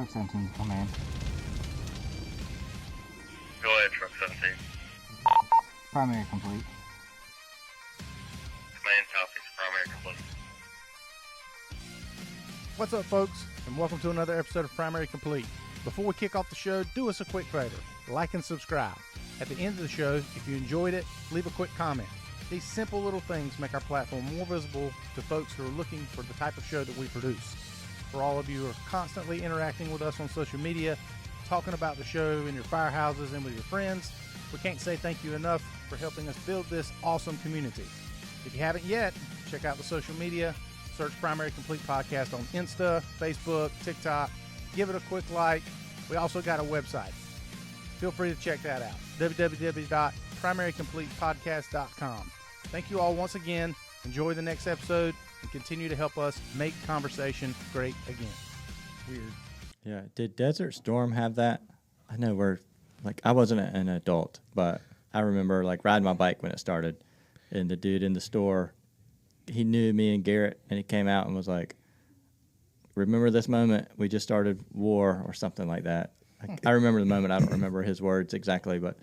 Truck 17, command. Go ahead, Truck 17. Primary complete. Command Southeast, primary complete. What's up, folks, and welcome to another episode of Primary Complete. Before we kick off the show, do us a quick favor. Like and subscribe. At the end of the show, if you enjoyed it, leave a quick comment. These simple little things make our platform more visible to folks who are looking for the type of show that we produce. For all of you who are constantly interacting with us on social media, talking about the show in your firehouses and with your friends, we can't say thank you enough for helping us build this awesome community. If you haven't yet, check out the social media. Search Primary Complete Podcast on Insta, Facebook, TikTok. Give it a quick like. We also got a website. Feel free to check that out. www.primarycompletepodcast.com. Thank you all once again. Enjoy the next episode and continue to help us make conversation great again. Weird. Yeah. Did Desert Storm have that? I know I wasn't an adult, but I remember riding my bike when it started, and the dude in the store, he knew me and Garrett, and he came out and was like, "Remember this moment? We just started war," or something like that. I remember the moment. I don't remember his words exactly, but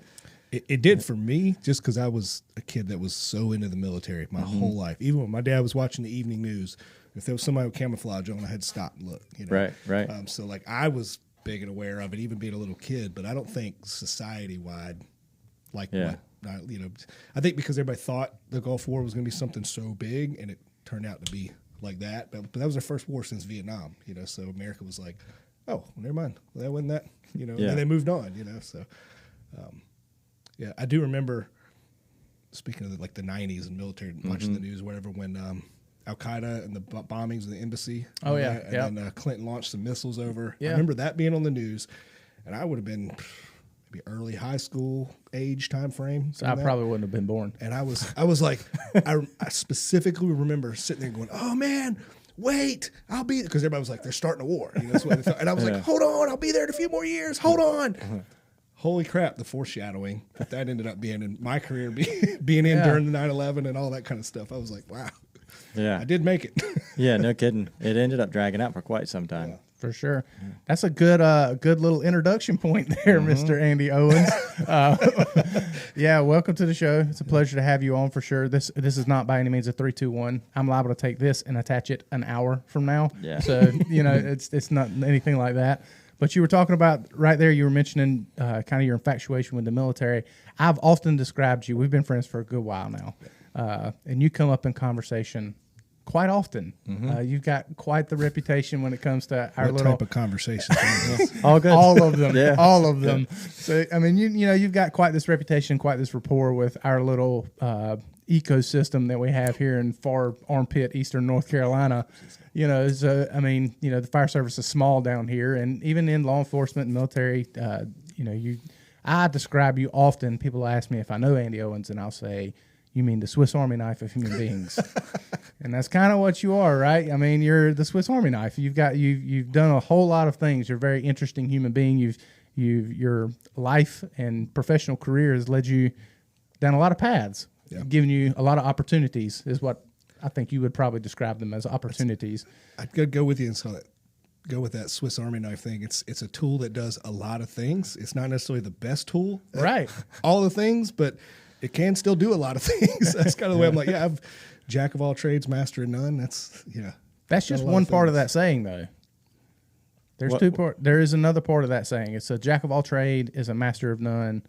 it did for me, just because I was a kid that was so into the military my whole life. Even when my dad was watching the evening news, if there was somebody with camouflage on, I had to stop and look. You know? Right. So I was big and aware of it, even being a little kid. But I don't think society-wide, I think because everybody thought the Gulf War was going to be something so big, and it turned out to be like that. But that was our first war since Vietnam. So America was like, oh, well, never mind. Well, that wasn't that. And then they moved on. So. Yeah, I do remember, speaking of the 90s and military, watching the news, whatever, when Al-Qaeda and the bombings of the embassy. Oh, yeah. And then Clinton launched some missiles over. Yeah. I remember that being on the news, and I would have been maybe early high school age time frame. So I probably wouldn't have been born. And I was like, I specifically remember sitting there going, oh, man, wait, I'll be, because everybody was like, they're starting a war. That's what they thought. And I was like, hold on, I'll be there in a few more years. Hold on. Holy crap, the foreshadowing that ended up being in my career, being in during the 9/11 and all that kind of stuff. I was like, wow, I did make it. yeah, no kidding. It ended up dragging out for quite some time. Yeah. For sure. That's a good little introduction point there, Mr. Andy Owens. Welcome to the show. It's a pleasure to have you on for sure. This is not by any means a 3-2-1. I'm liable to take this and attach it an hour from now. Yeah. So, it's not anything like that. But you were talking about right there, you were mentioning kind of your infatuation with the military. I've often described you, we've been friends for a good while now, and you come up in conversation quite often. You've got quite the reputation when it comes to our What type of conversation? All good. all of them. Yeah. All of them. So, I mean, you've got quite this reputation, quite this rapport with our little ecosystem that we have here in far armpit, eastern North Carolina. The fire service is small down here, and even in law enforcement and military, I describe you often. People ask me if I know Andy Owens, and I'll say, you mean the Swiss Army knife of human beings. And that's kind of what you are, right? I mean, you're the Swiss Army knife. You've done a whole lot of things. You're a very interesting human being. Your life and professional career has led you down a lot of paths, giving you a lot of opportunities, is what I think you would probably describe them as, opportunities. I'd go with you and go with that Swiss Army knife thing. It's a tool that does a lot of things. It's not necessarily the best tool, right? All the things, but it can still do a lot of things. That's kind of the way I'm like, I'm jack of all trades, master of none. That's just one part of that saying, though. There's two parts. There is another part of that saying. It's a jack of all trade is a master of none,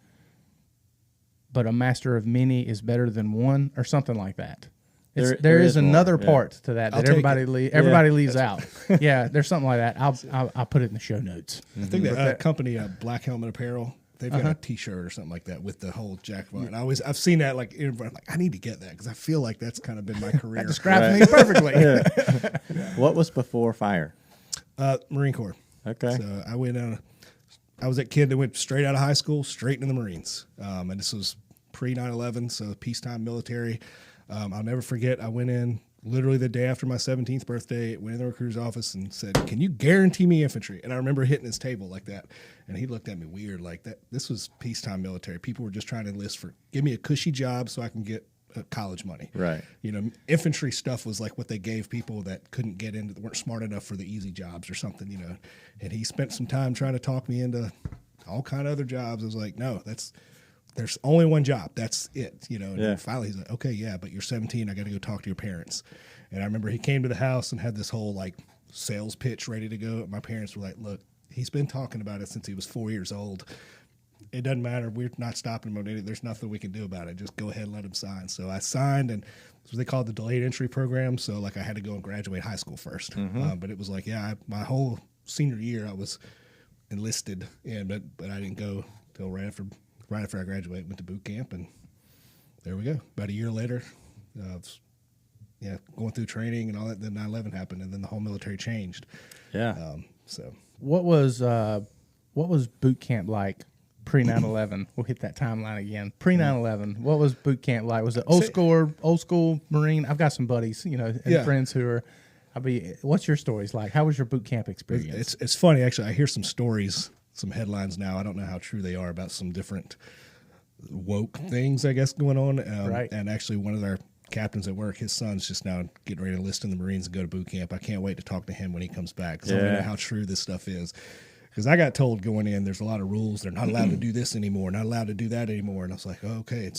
but a master of many is better than one, or something like that. There is another part to that everybody leaves out. Yeah, there's something like that. I'll put it in the show notes. I think that company, Black Helmet Apparel, they've got a T-shirt or something like that with the whole jack of all. And I've seen that I need to get that because I feel like that's kind of been my career. That describes me perfectly. What was before fire? Marine Corps. Okay. So I was that kid that went straight out of high school, straight into the Marines. And this was pre 9/11, so peacetime military. I'll never forget, I went in literally the day after my 17th birthday, went in the recruiter's office and said, can you guarantee me infantry? And I remember hitting his table like that. And he looked at me weird like that. This was peacetime military. People were just trying to enlist give me a cushy job so I can get college money. Right. You know, infantry stuff was like what they gave people that couldn't get into, weren't smart enough for the easy jobs or something, you know. And he spent some time trying to talk me into all kind of other jobs. I was like, no, there's only one job. That's it, you know. And then finally he's like, okay, yeah, but you're 17. I got to go talk to your parents. And I remember he came to the house and had this whole like sales pitch ready to go. My parents were like, look, he's been talking about it since he was 4 years old. It doesn't matter. We're not stopping him. There's nothing we can do about it. Just go ahead and let him sign. So I signed, and that's what they call the delayed entry program. So like I had to go and graduate high school first. But it was like, my whole senior year I was enlisted, but I didn't go till right after I graduated. Went to boot camp, and there we go. About a year later, going through training and all that. Then 9/11 happened, and then the whole military changed. Yeah. So What was boot camp like pre 9/11? We'll hit that timeline again. Pre 9/11, what was boot camp like? Was it old school Marine? I've got some buddies, you know, and friends who are. What's your stories like? How was your boot camp experience? It's funny actually. I hear some stories, some headlines now. I don't know how true they are about some different woke things, I guess, going on. Right. And actually, one of our captains at work, his son's just now getting ready to enlist in the Marines and go to boot camp. I can't wait to talk to him when he comes back, because I want to know how true this stuff is. Because I got told going in, there's a lot of rules. They're not allowed to do this anymore, not allowed to do that anymore. And I was like, oh, okay,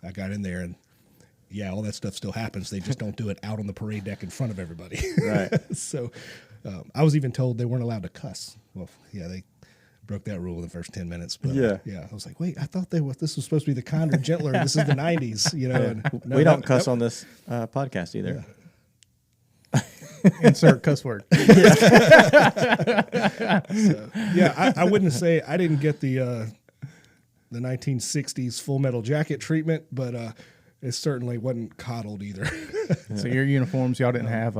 I got in there, and all that stuff still happens. They just don't do it out on the parade deck in front of everybody. Right. So I was even told they weren't allowed to cuss. Well, they broke that rule in the first 10 minutes. But, I was like, wait, I thought this was supposed to be the kinder, gentler. This is the 90s, you know. And, we don't cuss on this podcast either. Yeah. Insert cuss word. I wouldn't say I didn't get the 1960s Full Metal Jacket treatment, but it certainly wasn't coddled either. So your uniforms, y'all didn't have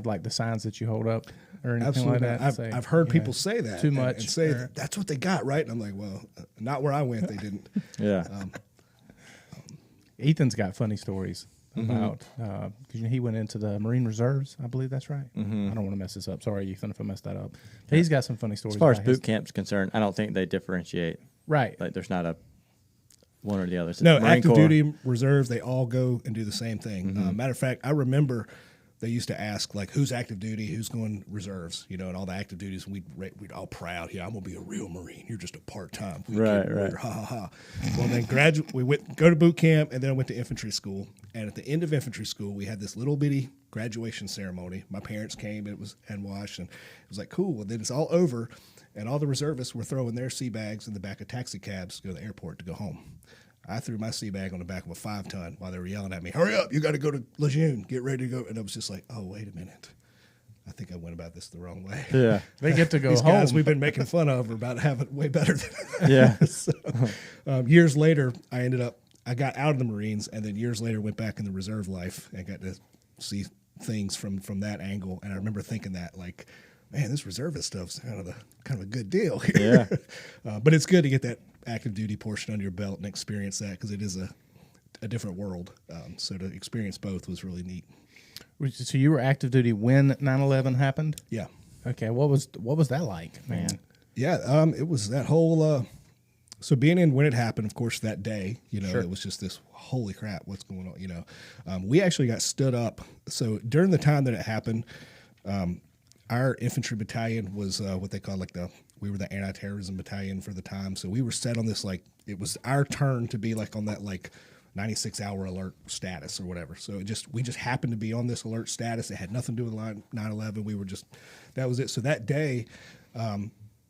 like the signs that you hold up or anything Absolutely. like that. I've heard people say that too much and say that's what they got, right? And I'm like, well, not where I went. They didn't. Yeah. Ethan's got funny stories about because he went into the Marine Reserves. I believe that's right. I don't want to mess this up. Sorry, Ethan, if I messed that up. He's got some funny stories. As far as boot camp's concerned, I don't think they differentiate. Right. Like there's not a one or the other. No, Marine active Corps. duty, reserves, they all go and do the same thing. Matter of fact, I remember they used to ask, like, who's active duty, who's going reserves, you know, and all the active duties, and we'd all proud, I'm going to be a real Marine. You're just a part-time. Right. Ha, ha, ha. Well, then we go to boot camp, and then I went to infantry school. And at the end of infantry school, we had this little bitty graduation ceremony. My parents came, and it was hand washed, and it was like, cool. Well, then it's all over, and all the reservists were throwing their sea bags in the back of taxi cabs to go to the airport to go home. I threw my sea bag on the back of a 5-ton while they were yelling at me, hurry up, you got to go to Lejeune, get ready to go. And I was just like, oh, wait a minute. I think I went about this the wrong way. Yeah. They get to go These home. guys we've been making fun of are about to have it way better than Yeah. So, years later, I got out of the Marines, and then years later went back in the reserve life and got to see things from that angle. And I remember thinking that, like, man, this reservist stuff's kind of a good deal here. Yeah. But it's good to get that active duty portion under your belt and experience that, because it is a different world. So to experience both was really neat. So you were active duty when 9/11 happened? Yeah. Okay. What was that like, man? Yeah. It was that whole. So being in when it happened, of course, that day, you know, It was just this, holy crap, what's going on? You know, we actually got stood up. So during the time that it happened, our infantry battalion was what they call we were the anti-terrorism battalion for the time. So we were set on this, it was our turn to be on that 96-hour alert status or whatever. So we just happened to be on this alert status. It had nothing to do with 9/11. That was it. So that day,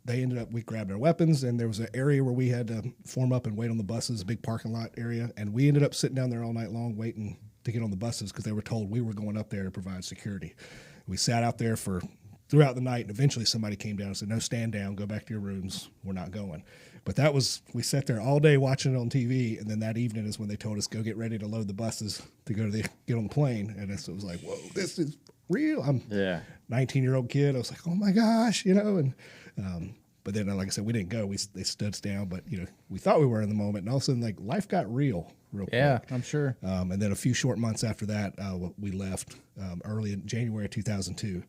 we grabbed our weapons, and there was an area where we had to form up and wait on the buses, a big parking lot area. And we ended up sitting down there all night long waiting to get on the buses, because they were told we were going up there to provide security. We sat out there throughout the night, and eventually somebody came down and said, no, stand down, go back to your rooms, we're not going. But we sat there all day watching it on TV, and then that evening is when they told us, go get ready to load the buses to get on the plane. And it was like, whoa, this is real. I'm a 19-year-old kid. I was like, oh my gosh, you know. And but then, like I said, we didn't go. They stood us down, but you know, we thought we were in the moment, and all of a sudden, life got real quick. Yeah, I'm sure. And then a few short months after that, we left. Early in January 2002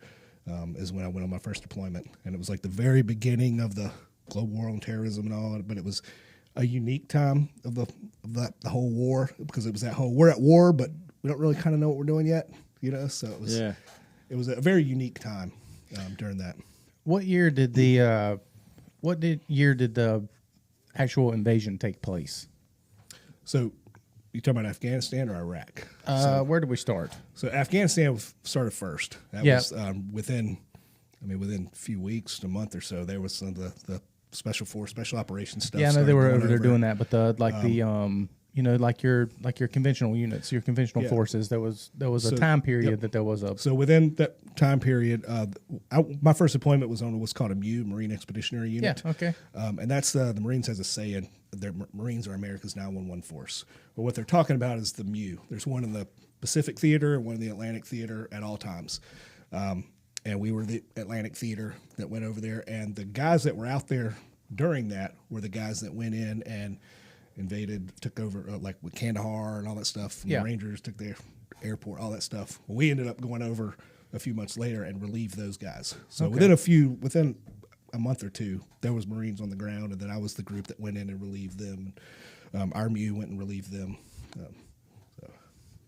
is when I went on my first deployment, and it was the very beginning of the global war on terrorism and all. But it was a unique time of the whole war, because it was that whole we're at war, but we don't really kind of know what we're doing yet, so it was a very unique time during that. What year did the actual invasion take place? So you talking about Afghanistan or Iraq? Where did we start? So Afghanistan started first. That was within a few weeks, a month or so. There was some of the special operations stuff. Yeah, I know they were over there doing that, but like your conventional units, your conventional forces. There was a time period that there was a. So within that time period, my first deployment was on what's called a MU, Marine Expeditionary Unit. Yeah. Okay. And that's the Marines has a say in. Their Marines are America's 911 force. But what they're talking about is the MU. There's one in the Pacific Theater and one in the Atlantic Theater at all times. And we were the Atlantic Theater that went over there. And the guys that were out there during that were the guys that went in and invaded, took over, like with Kandahar and all that stuff. The Rangers took their airport, all that stuff. Well, we ended up going over a few months later and relieved those guys. So within a month or two, there was Marines on the ground, and then I was the group that went in and relieved them. Our MU went and relieved them.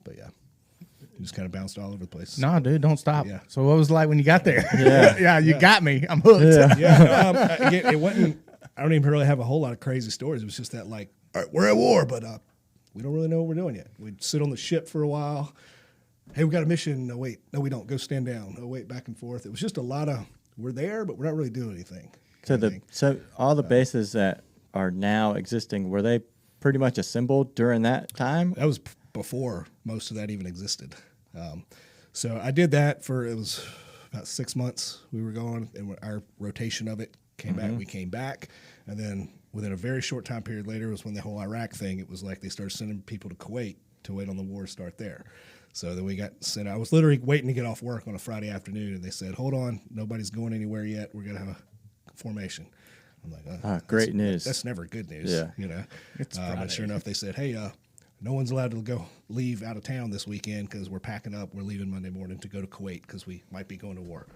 But yeah, it just kind of bounced all over the place. Nah, dude, don't stop. Yeah. So what was it like when you got there? Yeah, you got me. I'm hooked. Yeah, it wasn't. I don't even really have a whole lot of crazy stories. It was just that, like, all right, we're at war, but we don't really know what we're doing yet. We'd sit on the ship for a while. Hey, we got a mission. No, wait. No, we don't. Go stand down. No, wait, back and forth. It was just a lot of, we're there, but we're not really doing anything. So all the bases that are now existing, were they pretty much assembled during that time? That was before most of that even existed. So I did that it was about 6 months we were going, and our rotation of it came back. We came back, and then within a very short time period later was when the whole Iraq thing, it was like they started sending people to Kuwait to wait on the war to start there. So then we got sent. I was literally waiting to get off work on a Friday afternoon, and they said, hold on, nobody's going anywhere yet. We're going to have a formation. I'm like, great news. That's never good news. Yeah. It's and sure enough, they said, hey, no one's allowed to leave out of town this weekend because we're packing up. We're leaving Monday morning to go to Kuwait because we might be going to war.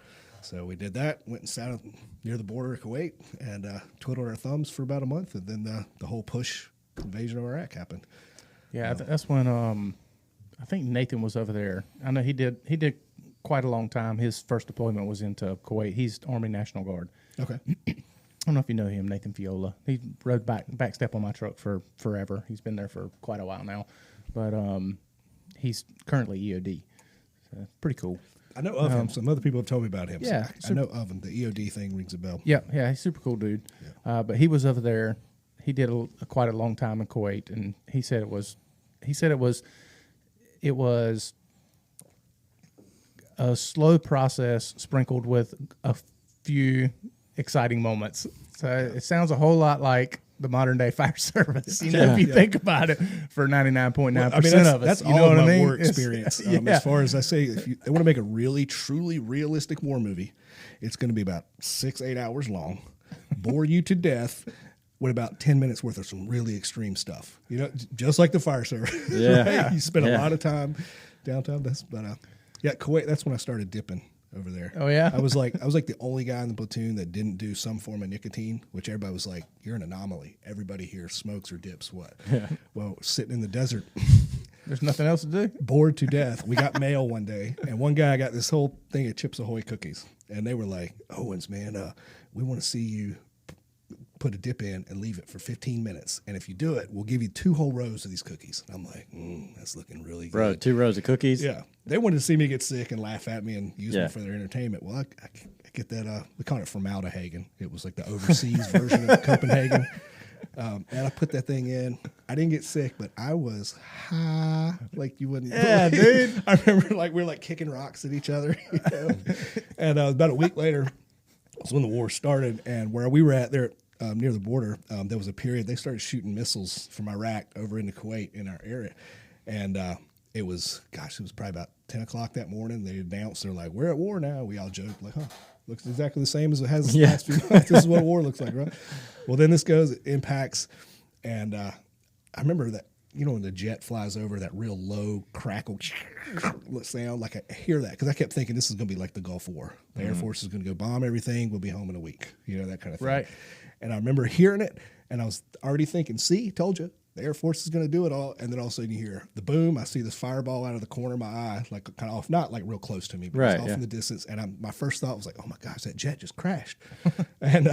So we did that, went and sat near the border of Kuwait and twiddled our thumbs for about a month, and then the whole invasion of Iraq happened. Yeah, that's when I think Nathan was over there. I know he did quite a long time. His first deployment was into Kuwait. He's Army National Guard. Okay. I don't know if you know him, Nathan Fiola. He rode back step on my truck for forever. He's been there for quite a while now, but he's currently EOD. So pretty cool. I know of him. Some other people have told me about him. Yeah, so I know of him. The EOD thing rings a bell. Yeah, he's a super cool dude. Yeah. But he was over there. He did quite a long time in Kuwait, and he said it was a slow process sprinkled with a few exciting moments. So it sounds a whole lot like the modern day fire service, if you think about it, for 99.9% of us. That's you know all what of I my mean? war experience. As far as I say, if they want to make a really, truly realistic war movie, it's going to be about 6-8 hours long, bore you to death with about 10 minutes worth of some really extreme stuff. Just like the fire service. Yeah. Right? You spend a lot of time downtown. Kuwait, that's when I started dipping over there. Oh yeah. I was like the only guy in the platoon that didn't do some form of nicotine, which everybody was like, you're an anomaly. Everybody here smokes or dips. What? Yeah. Well, sitting in the desert, there's nothing else to do. Bored to death. We got mail one day, and one guy got this whole thing of Chips Ahoy cookies, and they were like, Owens, man, we want to see you put a dip in and leave it for 15 minutes. And if you do it, we'll give you 2 whole rows of these cookies. And I'm like, that's looking really good. Bro, 2 rows of cookies? Yeah. They wanted to see me get sick and laugh at me and use me for their entertainment. Well, I get that, we call it formaldehyde. It was like the overseas version of Copenhagen. And I put that thing in. I didn't get sick, but I was high like you wouldn't. Yeah, dude. I remember we were like kicking rocks at each other. And about a week later was when the war started. And where we were at there, near the border, there was a period they started shooting missiles from Iraq over into Kuwait in our area. And it was probably about 10 o'clock that morning. They announced, they're like, we're at war now. We all joked, like, looks exactly the same as it has the last few months. This is what war looks like, right? Well, then this goes, it impacts. And I remember that, when the jet flies over, that real low crackle sound, like I hear that, because I kept thinking this is going to be like the Gulf War. The Air Force is going to go bomb everything. We'll be home in a week, that kind of thing. Right. And I remember hearing it, And I was already thinking, see, told you, the Air Force is going to do it all. And then all of a sudden you hear the boom. I see this fireball out of the corner of my eye, like kind of off, not like real close to me, but it's off in the distance. And my first thought was like, oh my gosh, that jet just crashed. And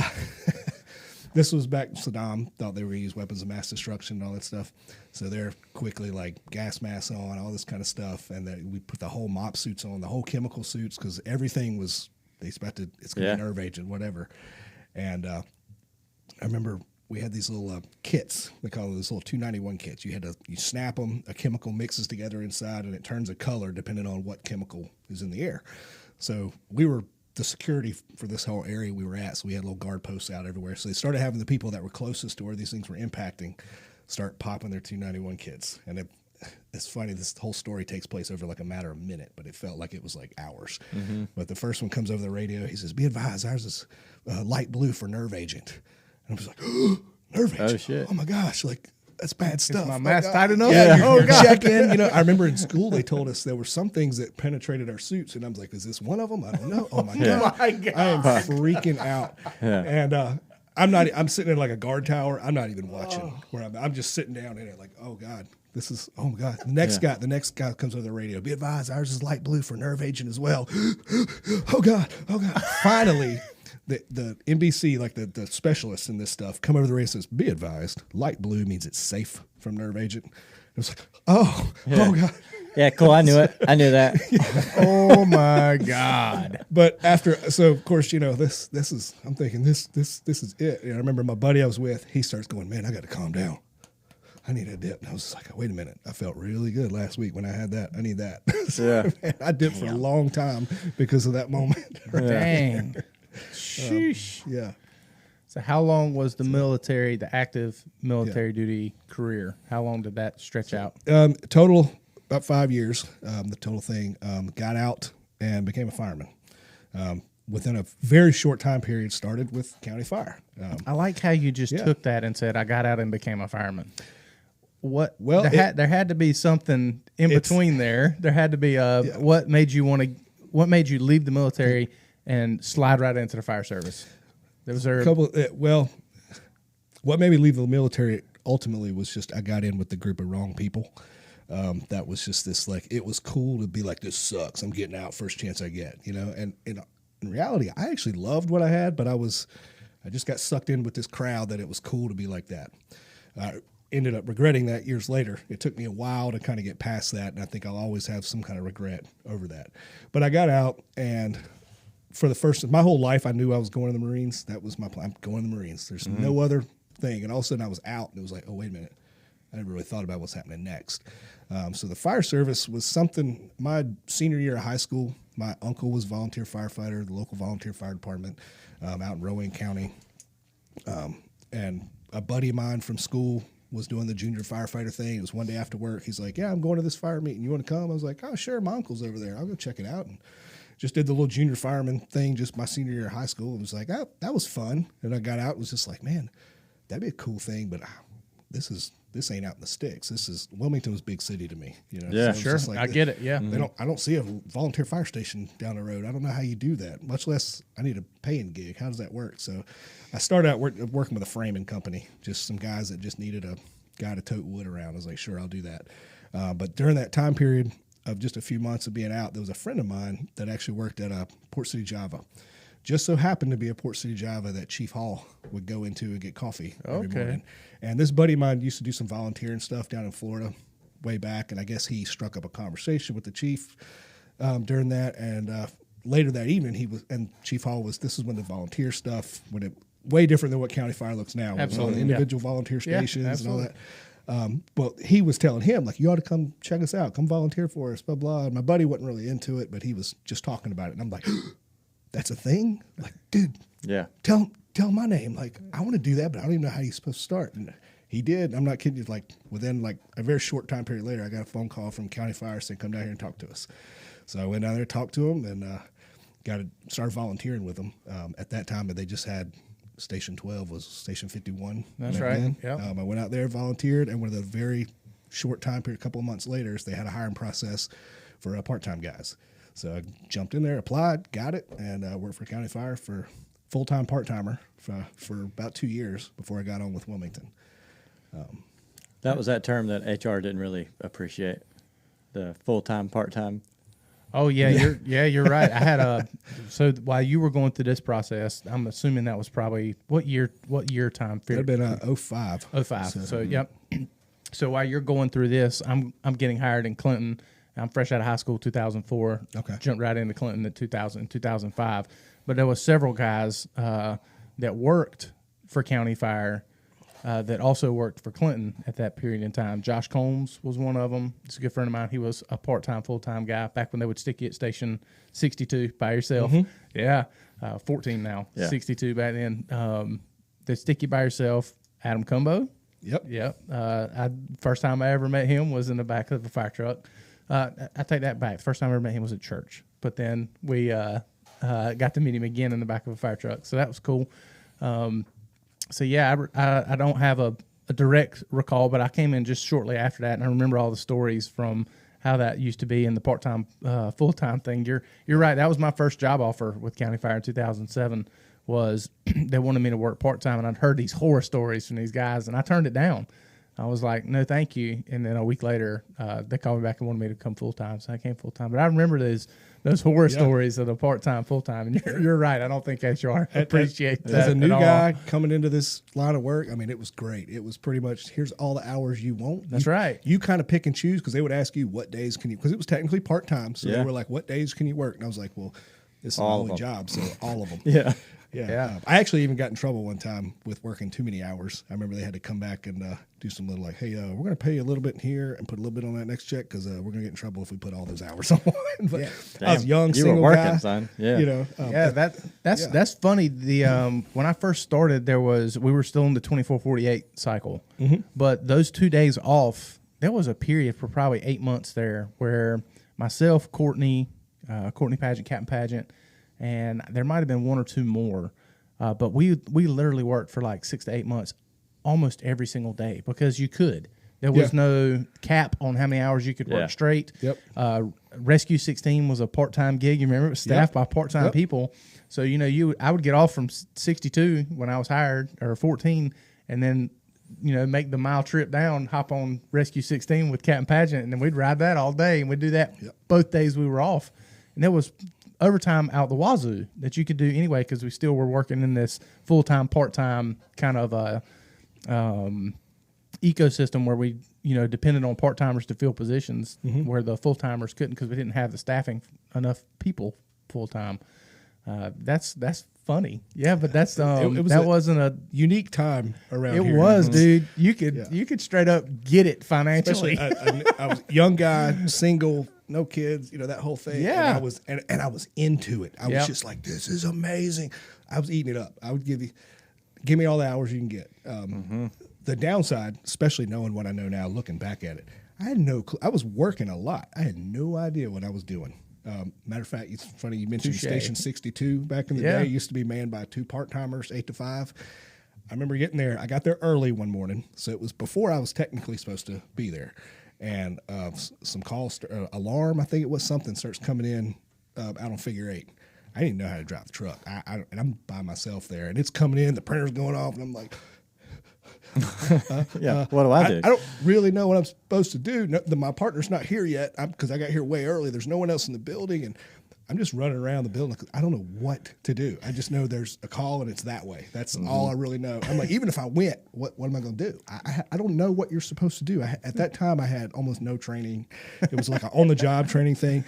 this was back Saddam thought they were going to use weapons of mass destruction and all that stuff. So they're quickly like gas masks on, all this kind of stuff. And then we put the whole mop suits on, the whole chemical suits, because everything was, they expected it's going to be nerve agent, whatever. And I remember we had these little kits. They call them these little 291 kits. You snap them, a chemical mixes together inside, and it turns a color depending on what chemical is in the air. So we were the security for this whole area we were at, so we had little guard posts out everywhere. So they started having the people that were closest to where these things were impacting start popping their 291 kits. And it's funny, this whole story takes place over like a matter of a minute, but it felt like it was like hours. But the first one comes over the radio. He says, be advised, ours is light blue for nerve agent. And I was like, oh, nerve agent. Oh, shit. Oh, my gosh. Like, that's bad stuff. Is my mask tight enough? Yeah, you're checking. You know, I remember in school they told us there were some things that penetrated our suits, and I was like, "Is this one of them? I don't know." Oh my god! My God. I am freaking out. And I'm not. I'm sitting in like a guard tower. I'm not even watching where I'm just sitting down in it, like, "Oh god, this is. Oh my god." The next guy comes over the radio. Be advised, ours is light blue for nerve agent as well. Oh god! Oh god! Finally. The NBC, like the specialists in this stuff, come over the radio and says, be advised, light blue means it's safe from nerve agent. It was like, oh God. Yeah, cool. I knew it. I knew that. Oh my God. But so of course, you know, this is, I'm thinking this is it. And I remember my buddy I was with, he starts going, man, I got to calm down. I need a dip. And I was just like, wait a minute. I felt really good last week when I had that. I need that. So, man, I dipped for a long time because of that moment. Dang. Sheesh. Yeah. So how long was the active military duty career? How long did that stretch out? Total, about 5 years, the total thing. Got out and became a fireman. Within a very short time period, started with county fire. I like how you just took that and said, I got out and became a fireman. Well, there had to be something in between there. There had to be what made you leave the military and slide right into the fire service? What made me leave the military ultimately was just I got in with the group of wrong people. That was just this, like, it was cool to be like, this sucks. I'm getting out first chance I get, you know? And in reality, I actually loved what I had, but I just got sucked in with this crowd that it was cool to be like that. I ended up regretting that years later. It took me a while to kind of get past that, and I think I'll always have some kind of regret over that. But I got out, and for my whole life, I knew I was going to the Marines. That was my plan. I'm going to the Marines. There's no other thing. And all of a sudden I was out, and it was like, oh, wait a minute. I never really thought about what's happening next. So the fire service was something, my senior year of high school, my uncle was volunteer firefighter, the local volunteer fire department out in Rowan County. And a buddy of mine from school was doing the junior firefighter thing. It was one day after work. He's like, yeah, I'm going to this fire meeting. You want to come? I was like, oh, sure. My uncle's over there. I'll go check it out. And just did the little junior fireman thing just my senior year of high school. It was like, oh, that was fun. And I got out and was just like, man, that'd be a cool thing, but this ain't out in the sticks. Wilmington was a big city to me. You know? Yeah, so sure. like, I get it. Yeah. I don't see a volunteer fire station down the road. I don't know how you do that, much less I need a paying gig. How does that work? So I started out working with a framing company, just some guys that just needed a guy to tote wood around. I was like, sure, I'll do that. But during that time period of just a few months of being out, there was a friend of mine that actually worked at Port City, Java. Just so happened to be a Port City, Java that Chief Hall would go into and get coffee every morning. And this buddy of mine used to do some volunteering stuff down in Florida way back, and I guess he struck up a conversation with the chief during that. And later that evening, Chief Hall this is when the volunteer stuff, way different than what County Fire looks now. Absolutely. With all the individual volunteer stations and all absolutely. that. But he was telling him, like, you ought to come check us out, come volunteer for us, blah, blah. And my buddy wasn't really into it, but he was just talking about it. And I'm like, that's a thing? Like, dude, tell my name. Like, I want to do that, but I don't even know how you're supposed to start. And he did. I'm not kidding you. Like, within like a very short time period later, I got a phone call from County Fire saying, come down here and talk to us. So I went down there, talked to him, and started volunteering with them. At that time, they just had Station 12 was Station 51. That's right. Yep. I went out there, volunteered, and within a very short time period, a couple of months later, they had a hiring process for part-time guys. So I jumped in there, applied, got it, and worked for County Fire for full-time part-timer for about 2 years before I got on with Wilmington. That was that term that HR didn't really appreciate, the full-time, part-time. Oh yeah, you're right. I had so while you were going through this process, I'm assuming that was probably what year time It period? had been 05. 05. So yep. So while you're going through this, I'm getting hired in Clinton. I'm fresh out of high school, 2004. Okay. Jumped right into Clinton in 2005. But there was several guys that worked for County Fire that also worked for Clinton at that period in time. Josh Combs was one of them. He's a good friend of mine. He was a part-time, full-time guy back when they would stick you at Station 62 by yourself. Yeah, 14 now. Yeah. 62 back then. They stick you by yourself. Adam Cumbo. Yep. First time I ever met him was in the back of a fire truck. I take that back. The first time I ever met him was at church. But then we got to meet him again in the back of a fire truck. So that was cool. So yeah, I don't have a direct recall, but I came in just shortly after that, and I remember all the stories from how that used to be in the part-time, full-time thing. You're right. That was my first job offer with County Fire in 2007. Was they wanted me to work part-time, and I'd heard these horror stories from these guys, and I turned it down. I was like, no, thank you. And then a week later, they called me back and wanted me to come full-time, so I came full-time. But I remember those horror stories of the part-time, full-time, and you're right. I don't think HR appreciates that As a new at all. guy coming into this line of work, I mean, it was great. It was pretty much, here's all the hours you want. That's right. You kind of pick and choose because they would ask you what days can you, because it was technically part-time. So Yeah. they were like, what days can you work? And I was like, well, this is my All of only them. job, so all of them. Yeah. Yeah. I actually even got in trouble one time with working too many hours. I remember they had to come back and do some little like, hey, we're going to pay you a little bit here and put a little bit on that next check because we're going to get in trouble if we put all those hours on. But I was Damn. young, You single were working, guy. son. Yeah. You know, That's funny. The when I first started, we were still in the 24-48 cycle, but those 2 days off, there was a period for probably 8 months there where myself, Courtney Pageant, Captain Pageant, and there might have been one or two more, but we literally worked for like 6 to 8 months, almost every single day because you could. There was no cap on how many hours you could work straight. Yep. Rescue 16 was a part-time gig. You remember it was staffed by part-time people. So, I would get off from 62 when I was hired, or 14, and then, make the mile trip down, hop on Rescue 16 with Captain Pageant, and then we'd ride that all day, and we'd do that both days we were off. And there was overtime out the wazoo that you could do anyway because we still were working in this full-time, part-time kind of ecosystem where we, depended on part-timers to fill positions where the full-timers couldn't because we didn't have the staffing enough people full-time. That's funny. Yeah, but that's wasn't a unique time around here. It was, dude. You could straight up get it financially. Especially, I was a young guy, single, no kids, that whole thing. Yeah. And I was into it. I was just like, this is amazing. I was eating it up. I would give me all the hours you can get. The downside, especially knowing what I know now, looking back at it, I had no clue. I was working a lot. I had no idea what I was doing. Matter of fact, it's funny you mentioned Touché. Station 62 back in the day. It used to be manned by 2 part-timers, 8 to 5. I remember getting there. I got there early one morning, so it was before I was technically supposed to be there. And some calls, alarm, I think it was something, starts coming in out on Figure 8. I didn't know how to drive the truck. And I'm by myself there, and it's coming in, the printer's going off, and I'm like, what do I do? I don't really know what I'm supposed to do. My partner's not here yet because I got here way early. There's no one else in the building, and I'm just running around the building. I don't know what to do. I just know there's a call, and it's that way. That's all I really know. I'm like, even if I went, what am I going to do? I don't know what you're supposed to do. At that time, I had almost no training. It was like an on-the-job training thing.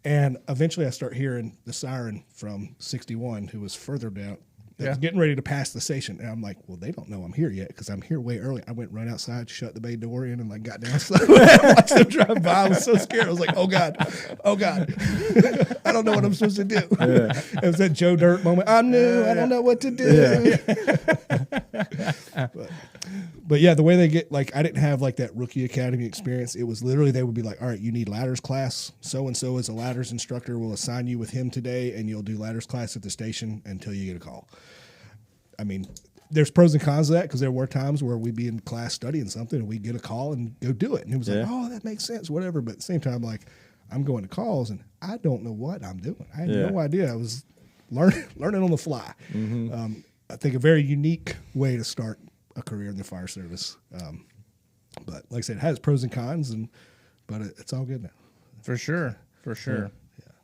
And eventually I start hearing the siren from 61, who was further down. Was getting ready to pass the station, and I'm like, well, they don't know I'm here yet because I'm here way early. I went right outside, shut the bay door in, and got down. Watched them drive by. I was so scared. I was like, oh God. I don't know what I'm supposed to do. It was that Joe Dirt moment. I'm new. I don't know what to do. But yeah, the way they get, I didn't have that rookie academy experience. It was literally, they would be like, all right, you need ladders class. So-and-so is a ladders instructor. We'll assign you with him today, and you'll do ladders class at the station until you get a call. I mean, there's pros and cons to that because there were times where we'd be in class studying something and we'd get a call and go do it. And it was like, oh, that makes sense, whatever. But at the same time, I'm going to calls and I don't know what I'm doing. I had no idea. I was learning on the fly. I think a very unique way to start a career in the fire service. But like I said, it has pros and cons, but it's all good now. For sure.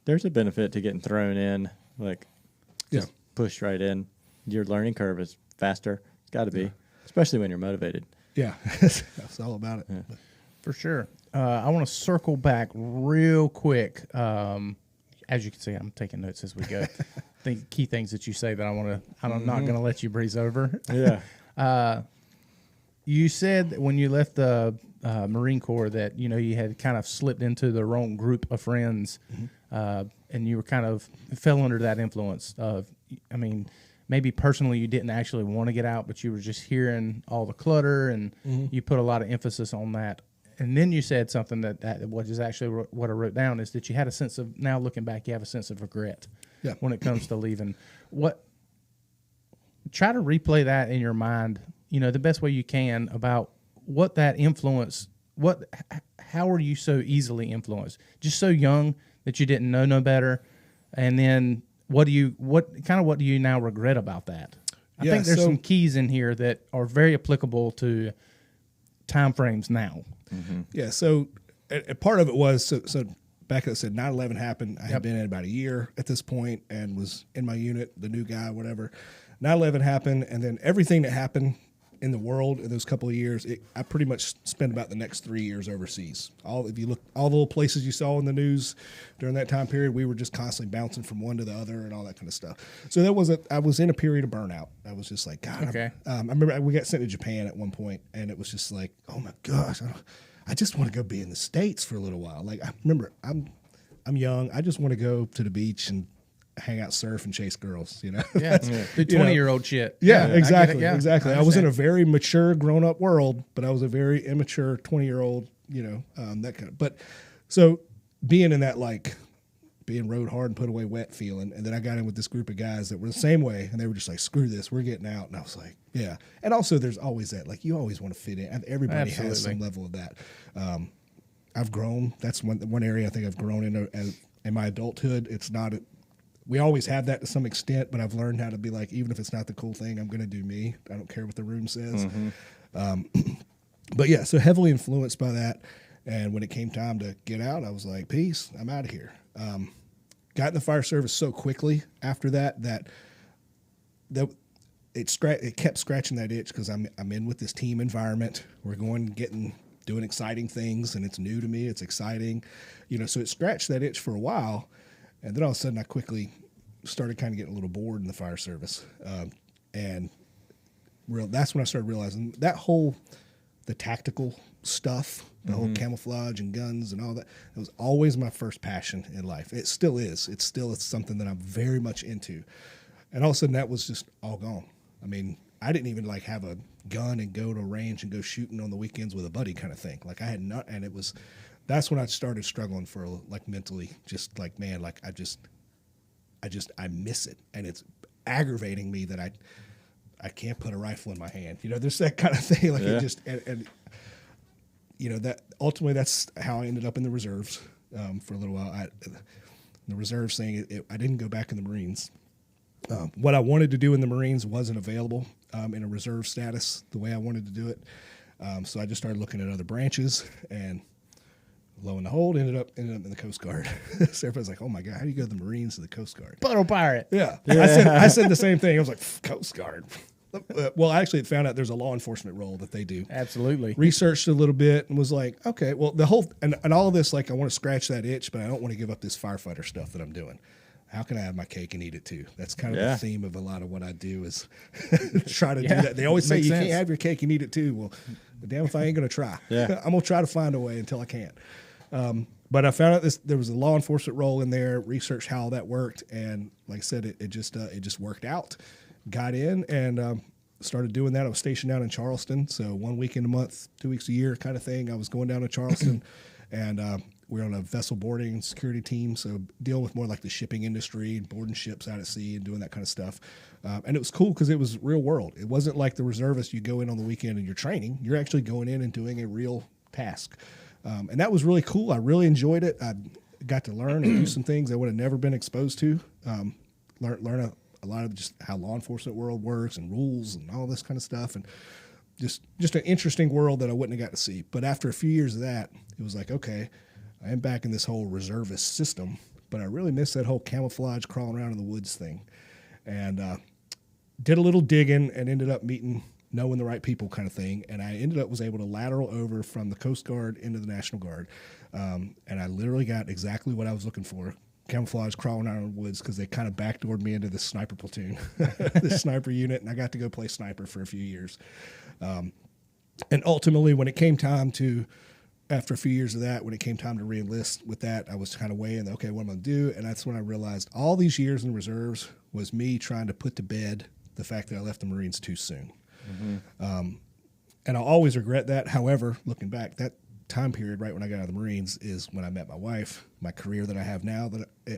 There's a benefit to getting thrown in, like just Yeah. pushed right in. Your learning curve is faster. It's got to be, especially when you're motivated. Yeah, that's all about it. Yeah. For sure. I want to circle back real quick. As you can see, I'm taking notes as we go. Think key things that you say that I'm not going to let you breeze over. Yeah. You said that when you left the Marine Corps that you had kind of slipped into the wrong group of friends, and you were kind of fell under that influence of. I mean, maybe personally you didn't actually want to get out, but you were just hearing all the clutter, and you put a lot of emphasis on that. And then you said something that what is actually what I wrote down is that you had a sense of, now looking back, you have a sense of regret when it comes to leaving. Try to replay that in your mind, the best way you can about what that influence, how were you so easily influenced? Just so young that you didn't know no better. And then what do you now regret about that? I think there's some keys in here that are very applicable to time frames now. Yeah, so part of it was, so back I said 9/11 happened. I had been in about a year at this point and was in my unit, the new guy, whatever. 9/11 happened, and then everything that happened in the world in those couple of years, I pretty much spent about the next 3 years overseas. If you look, all the little places you saw in the news during that time period, we were just constantly bouncing from one to the other and all that kind of stuff. So I was in a period of burnout. I was just like, God. Okay. I remember we got sent to Japan at one point, and it was just like, oh my gosh, I just want to go be in the States for a little while. Like, I remember I'm young. I just want to go to the beach and hang out, surf, and chase girls, Yeah, the 20-year-old shit. Yeah, exactly, exactly. I was in a understand. very mature, grown-up world, but I was a very immature 20-year-old, that kind of. But so being in that, like, being rode hard and put away wet feeling, and then I got in with this group of guys that were the same way, and they were just like, screw this, we're getting out. And I was like, yeah. And also there's always that, like, you always want to fit in. Everybody has some level of that. I've grown. That's one area I think I've grown in my adulthood. It's not we always have that to some extent, but I've learned how to be like, even if it's not the cool thing, I'm going to do me. I don't care what the room says. But yeah, so heavily influenced by that. And when it came time to get out, I was like, peace, I'm out of here. Got in the fire service so quickly after that it kept scratching that itch because I'm in with this team environment. We're doing exciting things, and it's new to me. It's exciting, so it scratched that itch for a while. And then all of a sudden, I quickly started kind of getting a little bored in the fire service. And that's when I started realizing that the tactical stuff, the whole camouflage and guns and all that, it was always my first passion in life. It still is. It's something that I'm very much into. And all of a sudden, that was just all gone. I mean, I didn't even like have a gun and go to a range and go shooting on the weekends with a buddy kind of thing. Like I had not, and that's when I started struggling for like mentally, just like, man, like I miss it. And it's aggravating me that I can't put a rifle in my hand. There's that kind of thing. Like it just, and that ultimately that's how I ended up in the reserves for a little while. The reserves thing, I didn't go back in the Marines. What I wanted to do in the Marines wasn't available in a reserve status the way I wanted to do it. So I just started looking at other branches, and lo and behold, ended up in the Coast Guard. So everybody's like, "Oh my God, how do you go to the Marines to the Coast Guard?" Puddle pirate. Yeah. I said the same thing. I was like, Coast Guard. Well, I actually found out there's a law enforcement role that they do. Absolutely. Researched a little bit and was like, okay, well, the whole and all of this, like, I want to scratch that itch, but I don't want to give up this firefighter stuff that I'm doing. How can I have my cake and eat it too? That's kind of the theme of a lot of what I do is try to do that. They always say you can't have your cake and eat it too. Well, damn if I ain't going to try. Yeah. I'm going to try to find a way until I can. But I found out there was a law enforcement role in there, researched how that worked. And like I said, it just worked out. Got in and started doing that. I was stationed down in Charleston. So 1 weekend a month, 2 weeks a year kind of thing. I was going down to Charleston and we were on a vessel boarding and security team. So dealing with more like the shipping industry, boarding ships out at sea and doing that kind of stuff. And it was cool because it was real world. It wasn't like the reservist, you go in on the weekend and you're training. You're actually going in and doing a real task. And that was really cool. I really enjoyed it. I got to learn and do some things I would have never been exposed to. learn a lot of just how law enforcement world works and rules and all this kind of stuff, and just an interesting world that I wouldn't have got to see. But after a few years of that, it was like, okay, I am back in this whole reservist system, but I really miss that whole camouflage crawling around in the woods thing. And did a little digging and ended up knowing the right people kind of thing. And I was able to lateral over from the Coast Guard into the National Guard. And I literally got exactly what I was looking for. Camouflage crawling out in the woods, because they kind of backdoored me into this sniper platoon, this sniper unit, and I got to go play sniper for a few years. And ultimately, when it came time to, after a few years of that, when it came time to re-enlist with that, I was kind of weighing, okay, what am I going to do? And that's when I realized all these years in reserves was me trying to put to bed the fact that I left the Marines too soon. Mm-hmm. And I'll always regret that. However, looking back, that time period right when I got out of the Marines is when I met my wife, my career that I have now,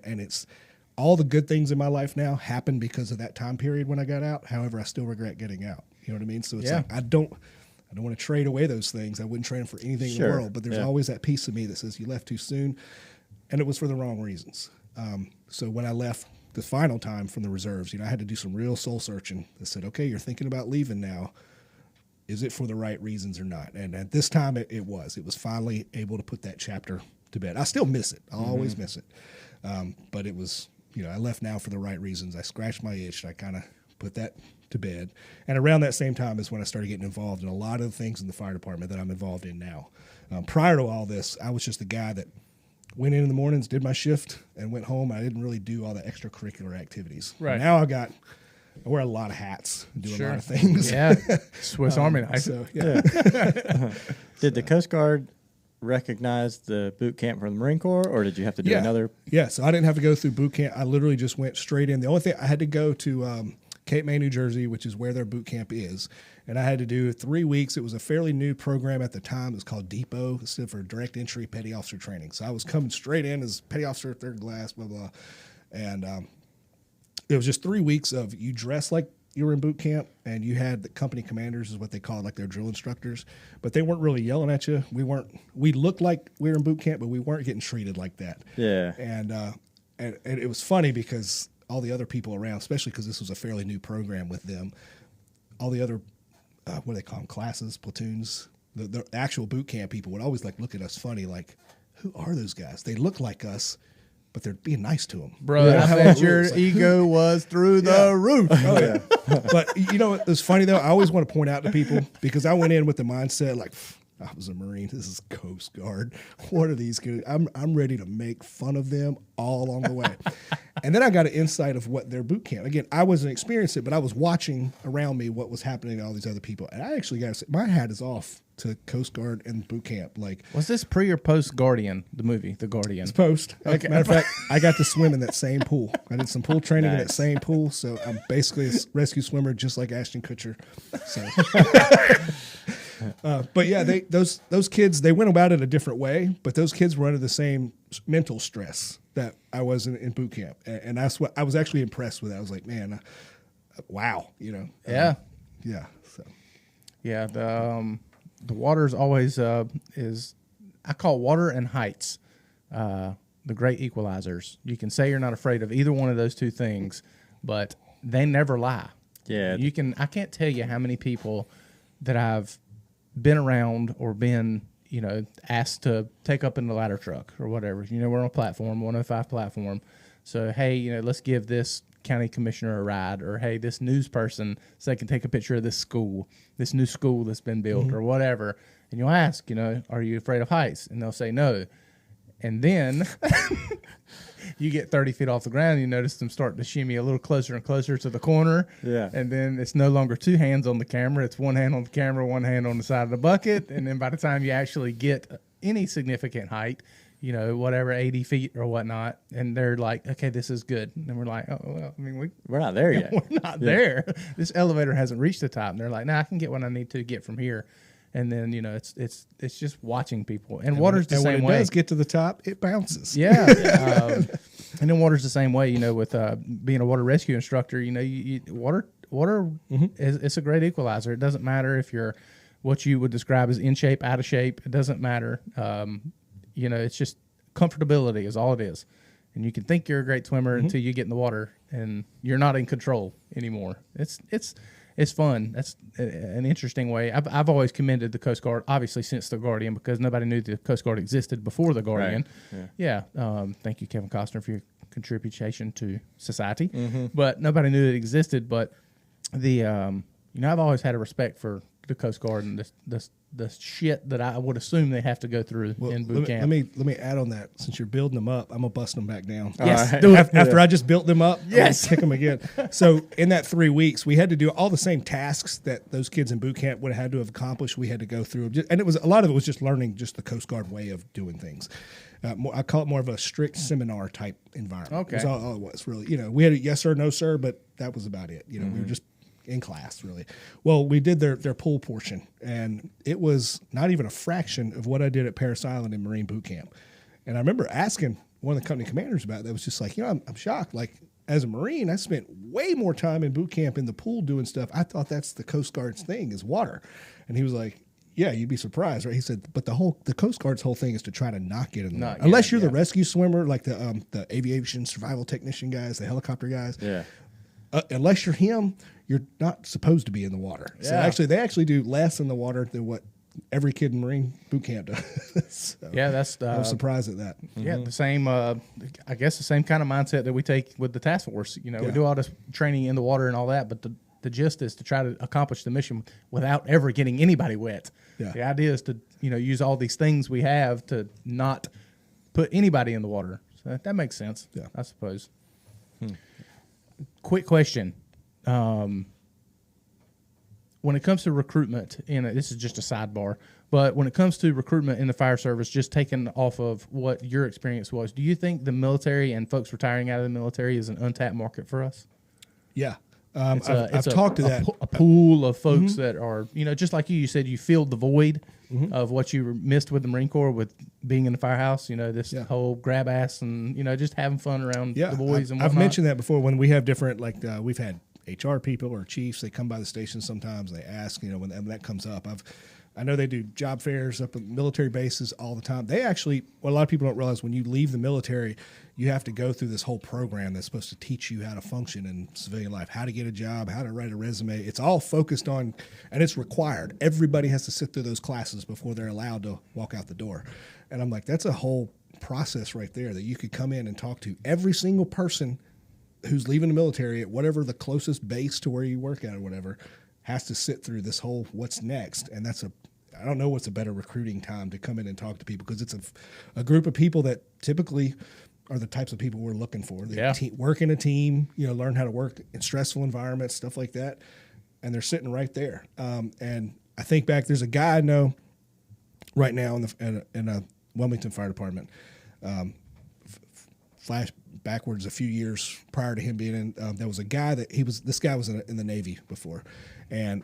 and it's all the good things in my life now happened because of that time period when I got out. However, I still regret getting out. You know what I mean? So it's like, I don't want to trade away those things. I wouldn't trade them for anything in the world, but there's always that piece of me that says you left too soon, and it was for the wrong reasons. So when I left the final time from the reserves, I had to do some real soul searching. I said, okay, you're thinking about leaving now. Is it for the right reasons or not? And at this time, it was. It was finally able to put that chapter to bed. I still miss it. I'll always miss it. But it was, I left now for the right reasons. I scratched my itch. I kind of put that to bed. And around that same time is when I started getting involved in a lot of the things in the fire department that I'm involved in now. Prior to all this, I was just a guy that went in the mornings, did my shift, and went home. I didn't really do all the extricurricular activities. Right. Now I wear a lot of hats, do a lot of things. Yeah, Swiss Army knife. So, yeah. Did the Coast Guard recognize the boot camp from the Marine Corps, or did you have to do another? Yeah, so I didn't have to go through boot camp. I literally just went straight in. The only thing, I had to go to Cape May, New Jersey, which is where their boot camp is. And I had to do 3 weeks. It was a fairly new program at the time. It was called Depot. It stood for Direct Entry Petty Officer Training. So I was coming straight in as Petty Officer, third class, blah, blah. And it was just 3 weeks of you dress like you were in boot camp, and you had the company commanders is what they call it, like their drill instructors, but they weren't really yelling at you. We looked like we were in boot camp, but we weren't getting treated like that. Yeah. And it was funny because all the other people around, especially because this was a fairly new program with them, all the other, what do they call them, classes, platoons, the actual boot camp people would always look at us funny, like, who are those guys? They look like us, but they're being nice to them. Bro, I bet your ego was through the roof. Oh, yeah. But, it was funny, though. I always want to point out to people, because I went in with the mindset, like, I was a Marine. This is Coast Guard. What are these guys? I'm ready to make fun of them all along the way. And then I got an insight of what their boot camp. Again, I wasn't experiencing it, but I was watching around me what was happening to all these other people. And I actually got to say, my hat is off to Coast Guard and boot camp. Like, was this pre or post Guardian, the movie, The Guardian? It's post. Okay. Matter of fact, I got to swim in that same pool. I did some pool training in that same pool, so I'm basically a rescue swimmer, just like Ashton Kutcher. So. But yeah, those kids, they went about it a different way, but those kids were under the same mental stress that I was in boot camp, and that's what I was actually impressed with. I was like, man, wow, Yeah, yeah. So yeah, the water's always is, I call water and heights the great equalizers. You can say you're not afraid of either one of those two things, but they never lie. Yeah, I can't tell you how many people that I've been around or been, asked to take up in the ladder truck or whatever. We're on a platform, 105 platform. So, hey, let's give this county commissioner a ride, or hey, this news person so they can take a picture of this new school that's been built, or whatever. And you'll ask, are you afraid of heights? And they'll say no. And then you get 30 feet off the ground, you notice them starting to shimmy a little closer and closer to the corner. Yeah. And then it's no longer two hands on the camera. It's one hand on the camera, one hand on the side of the bucket. And then by the time you actually get any significant height, whatever, 80 feet or whatnot, and they're like, okay, this is good. And we're like, oh, well, I mean, we're not there yet. We're not there. This elevator hasn't reached the top. And they're like, I can get what I need to get from here. And then, it's just watching people. And water's the same way. And when it does get to the top, it bounces. Yeah. And then water's the same way, with being a water rescue instructor, water it's a great equalizer. It doesn't matter if you're what you would describe as in shape, out of shape. It doesn't matter. It's just comfortability is all it is. and you can think you're a great swimmer until you get in the water and you're not in control anymore. It's fun. That's an interesting way. I've always commended the Coast Guard, obviously since the Guardian, because nobody knew the Coast Guard existed before the Guardian. Right. Yeah. Thank you, Kevin Costner, for your contribution to society. But nobody knew it existed. But I've always had a respect for the Coast Guard and the shit that I would assume they have to go through in boot camp. Let me add on that. Since you're building them up, I'm gonna bust them back down. Yes, right. do it. After I just built them up, Yes. I'm gonna kick them again. So in that 3 weeks, we had to do all the same tasks that those kids in boot camp would have had to have accomplished. We had to go through, and a lot of it was just learning just the Coast Guard way of doing things. I call it more of a strict seminar type environment. Okay. That's all it was really. We had a yes sir, no sir, but that was about it. We were just in class, really. Well, we did their pool portion, and it was not even a fraction of what I did at Parris Island in Marine boot camp. And I remember asking one of the company commanders about that. Was just like, I'm shocked. Like, as a Marine, I spent way more time in boot camp in the pool doing stuff. I thought that's the Coast Guard's thing, is water. And he was like, yeah, you'd be surprised, right? He said, but the Coast Guard's whole thing is to try to not get in the water. Unless you're the rescue swimmer, like the aviation survival technician guys, the helicopter guys. Yeah. Unless you're him, you're not supposed to be in the water. Yeah. So they actually do less in the water than what every kid in Marine boot camp does. So Yeah, that's I was surprised at that. Yeah, the same. I guess the same kind of mindset that we take with the task force. We do all this training in the water and all that, but the gist is to try to accomplish the mission without ever getting anybody wet. Yeah. The idea is to use all these things we have to not put anybody in the water. So that makes sense. Yeah. I suppose. Quick question. When it comes to recruitment, and this is just a sidebar, but when it comes to recruitment in the fire service, just taking off of what your experience was, do you think the military and folks retiring out of the military is an untapped market for us? Yeah. I've talked to that. A pool of folks that are, just like you said, you filled the void of what you missed with the Marine Corps with being in the firehouse, this whole grab ass and, just having fun around the boys and whatnot. I've mentioned that before when we have different, we've had HR people or chiefs, they come by the station sometimes, they ask, when that comes up. I know they do job fairs up at military bases all the time. They actually, what a lot of people don't realize, when you leave the military, you have to go through this whole program that's supposed to teach you how to function in civilian life, how to get a job, how to write a resume. It's all focused on, and it's required. Everybody has to sit through those classes before they're allowed to walk out the door. And I'm like, that's a whole process right there that you could come in and talk to every single person who's leaving the military at whatever the closest base to where you work at or whatever, has to sit through this whole what's next. And I don't know what's a better recruiting time to come in and talk to people, because it's a group of people that typically are the types of people we're looking for. They work in a team, learn how to work in stressful environments, stuff like that. And they're sitting right there. And I think back, there's a guy I know right now in a Wilmington Fire Department, flash backwards a few years prior to him being in, there was a guy this guy was in the Navy before. And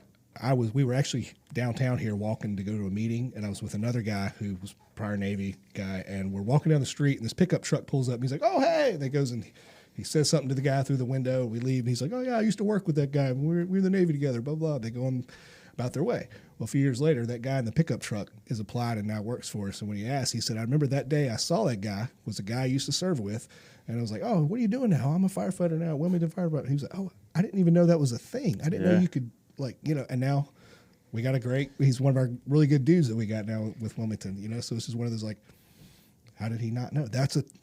we were actually downtown here walking to go to a meeting, and I was with another guy who was prior Navy guy, and we're walking down the street, and this pickup truck pulls up, and he's like, "Oh, hey!" And he goes and he says something to the guy through the window. We leave, and he's like, "Oh yeah, I used to work with that guy. We're in the Navy together." Blah blah. They go on about their way. Well, a few years later, that guy in the pickup truck is applied and now works for us. And when he asked, he said, "I remember that day I saw that guy was a guy I used to serve with." And I was like, "Oh, what are you doing now?" "I'm a firefighter now at Wilmington Fire Department." He was like, "Oh, I didn't even know that was a thing. I didn't know you could and now we got he's one of our really good dudes that we got now with Wilmington, so this is one of those, how did he not know?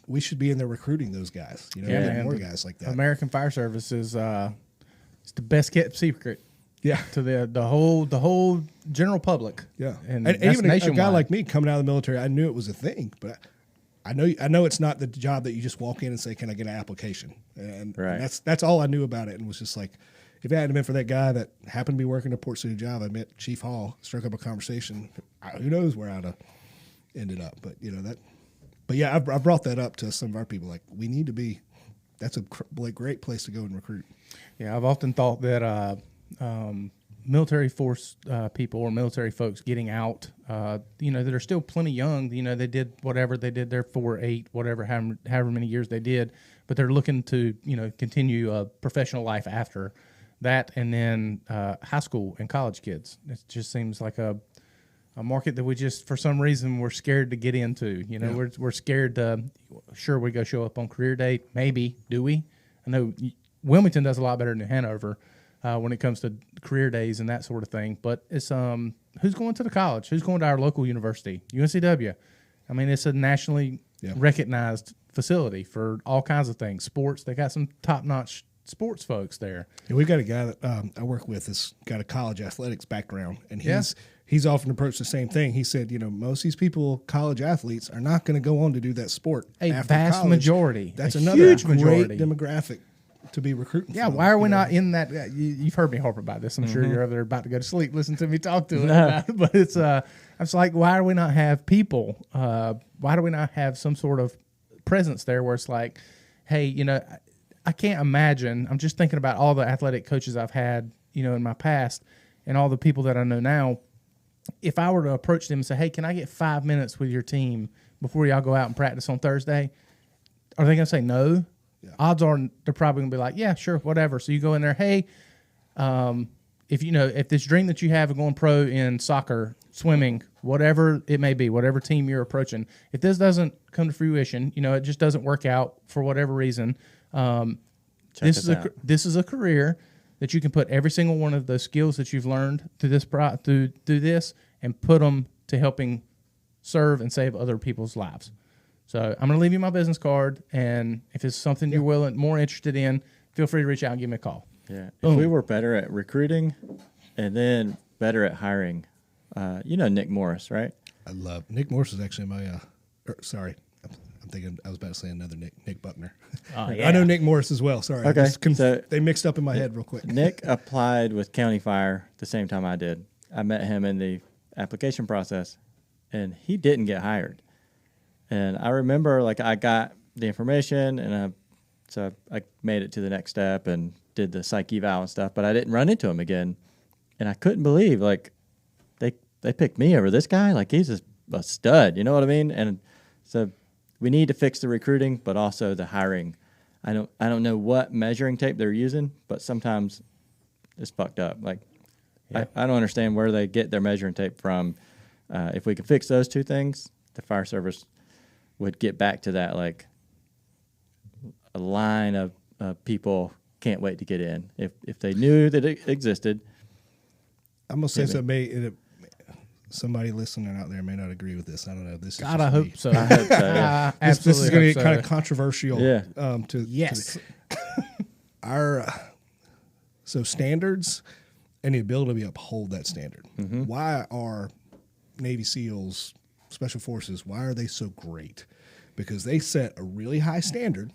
We should be in there recruiting those guys, more guys like that. American Fire Service is it's the best kept secret. Yeah. To the whole general public. Yeah. And even a guy like me coming out of the military, I knew it was a thing, but I know it's not the job that you just walk in and say, "Can I get an application?" And that's all I knew about it, and was just like, if it hadn't been for that guy that happened to be working a Port City job, I met Chief Hall, struck up a conversation. Who knows where I'd have ended up? But But yeah, I brought that up to some of our people. We need to be. That's a great place to go and recruit. Yeah, I've often thought that military force people or military folks getting out, that are still plenty young. They did whatever they did there 4, 8, whatever, however many years they did, but they're looking to continue a professional life after that, and then high school and college kids. It just seems like a a market that we just, for some reason, we're scared to get into. You know, we're scared to, sure, we go show up on career day. Maybe. Do we? I know Wilmington does a lot better than Hanover when it comes to career days and that sort of thing. But it's who's going to the college? Who's going to our local university? UNCW. I mean, it's a nationally recognized facility for all kinds of things. Sports, they got some top-notch sports folks there. Yeah, we've got a guy that I work with that's got a college athletics background, and he's often approached the same thing. He said, most of these people, college athletes, are not going to go on to do that sport. A after vast college. majority. That's a another huge great majority. demographic to be recruiting. Yeah, from, why are we not in that? You've heard me harp about this. I'm sure you're over there about to go to sleep. Listen to me talk to it about it. But it's like, why do we not have people? Why do we not have some sort of presence there where it's like, hey, I can't imagine. I'm just thinking about all the athletic coaches I've had, in my past, and all the people that I know now. If I were to approach them and say, hey, can I get 5 minutes with your team before y'all go out and practice on Thursday? Are they going to say no? Yeah. Odds are they're probably going to be like, yeah, sure, whatever. So you go in there, hey, if this dream that you have of going pro in soccer, swimming, whatever it may be, whatever team you're approaching, if this doesn't come to fruition, it just doesn't work out for whatever reason, this is a career that you can put every single one of those skills that you've learned through this and put them to helping serve and save other people's lives. So I'm going to leave you my business card, and if it's something you're more interested in, feel free to reach out and give me a call. Yeah. Boom. If we were better at recruiting and then better at hiring, Nick Morris, right? I love Nick Morris is actually my. Sorry, I'm thinking I was about to say another Nick Buckner. I know Nick Morris as well. Sorry, Okay. So they mixed up in my head real quick. Nick applied with County Fire the same time I did. I met him in the application process, and he didn't get hired. And I remember, I got the information, and so I made it to the next step and did the psych eval and stuff, but I didn't run into him again. And I couldn't believe, they picked me over this guy. He's a stud, you know what I mean? And so we need to fix the recruiting, but also the hiring. I don't know what measuring tape they're using, but sometimes it's fucked up. I don't understand where they get their measuring tape from. If we could fix those two things, the fire service would get back to that, a line of people can't wait to get in. If they knew that it existed. I'm going to say something. Somebody listening out there may not agree with this. I don't know. This God, is I hope so. I hope so, yeah. This is going to get kind of so. controversial. Yeah. So standards and the ability to uphold that standard. Mm-hmm. Why are Navy SEALs, Special Forces, why are they so great? Because they set a really high standard,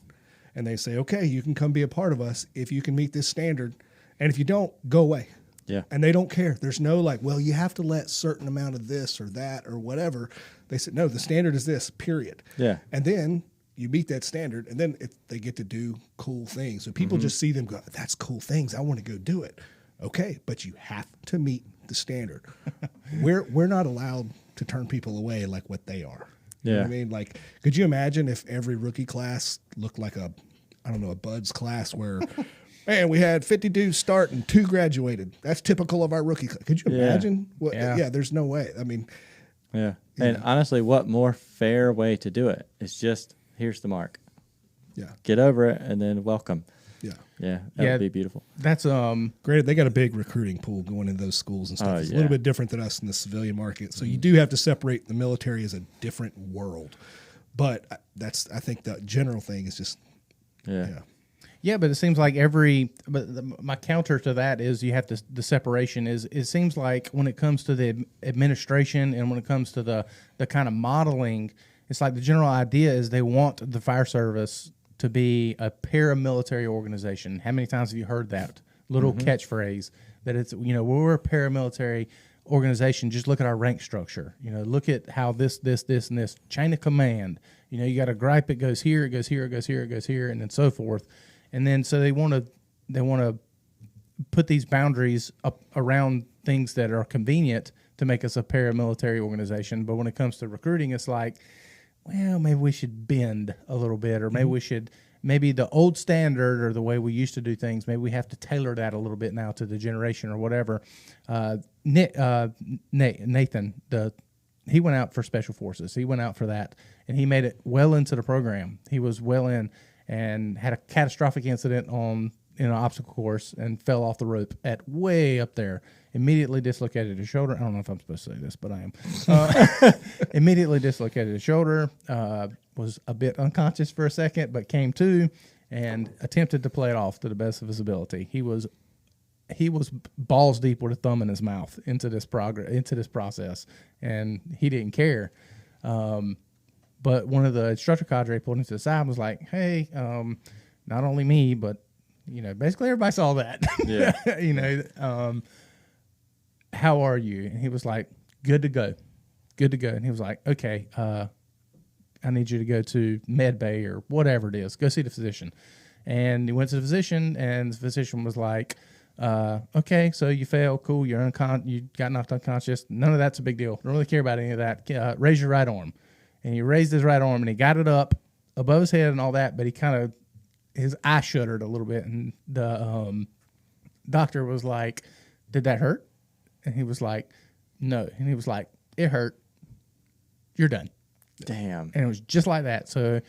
and they say, okay, you can come be a part of us if you can meet this standard, and if you don't, go away. Yeah. And they don't care. There's no you have to let certain amount of this or that or whatever. They said, no, the standard is this, period. Yeah. And then you meet that standard, and then they get to do cool things. So people just see them go, that's cool things. I want to go do it. Okay, but you have to meet the standard. We're not allowed to turn people away like what they are. You know what I mean? Could you imagine if every rookie class looked like a Buds class where man, we had 50 dudes start and 2 graduated. That's typical of our rookie class. Could you imagine? There's no way. I mean, yeah. And honestly, what more fair way to do it? It's just, here's the mark. Yeah. Get over it and then welcome. Yeah. Yeah. That would be beautiful. That's Granted, they got a big recruiting pool going into those schools and stuff. It's a little bit different than us in the civilian market. So you do have to separate the military as a different world. But I think the general thing is just Yeah, but it seems like my counter to that is you have the separation is it seems like when it comes to the administration and when it comes to the kind of modeling, it's like the general idea is they want the fire service to be a paramilitary organization. How many times have you heard that little catchphrase that it's, we're a paramilitary organization. Just look at our rank structure. Look at how this, and this chain of command. You got a gripe, it goes here, it goes here, it goes here, it goes here, and then so forth. And then so they want to put these boundaries up around things that are convenient to make us a paramilitary organization. But when it comes to recruiting, it's like, well, maybe we should bend a little bit, or maybe the old standard or the way we used to do things, maybe we have to tailor that a little bit now to the generation or whatever. Nathan, he went out for Special Forces. He went out for that, and he made it well into the program. He was well in and had a catastrophic incident in an obstacle course and fell off the rope at way up there. Immediately dislocated his shoulder. I don't know if I'm supposed to say this, but I am. Immediately dislocated his shoulder. Was a bit unconscious for a second, but came to and attempted to play it off to the best of his ability. He was balls deep with a thumb in his mouth into this process, and he didn't care. But one of the instructor cadre pulled him to the side and was like, "Hey, not only me, but basically everybody saw that. Yeah. How are you?" And he was like, "Good to go, good to go." And he was like, "Okay, I need you to go to med bay or whatever it is. Go see the physician." And he went to the physician, and the physician was like, "Okay, so you fell, cool. You got knocked unconscious. None of that's a big deal. Don't really care about any of that. Raise your right arm." And he raised his right arm, and he got it up above his head and all that, but his eye shuddered a little bit, and the doctor was like, "Did that hurt?" And he was like, "No." And he was like, "It hurt. You're done." Damn. And it was just like that. So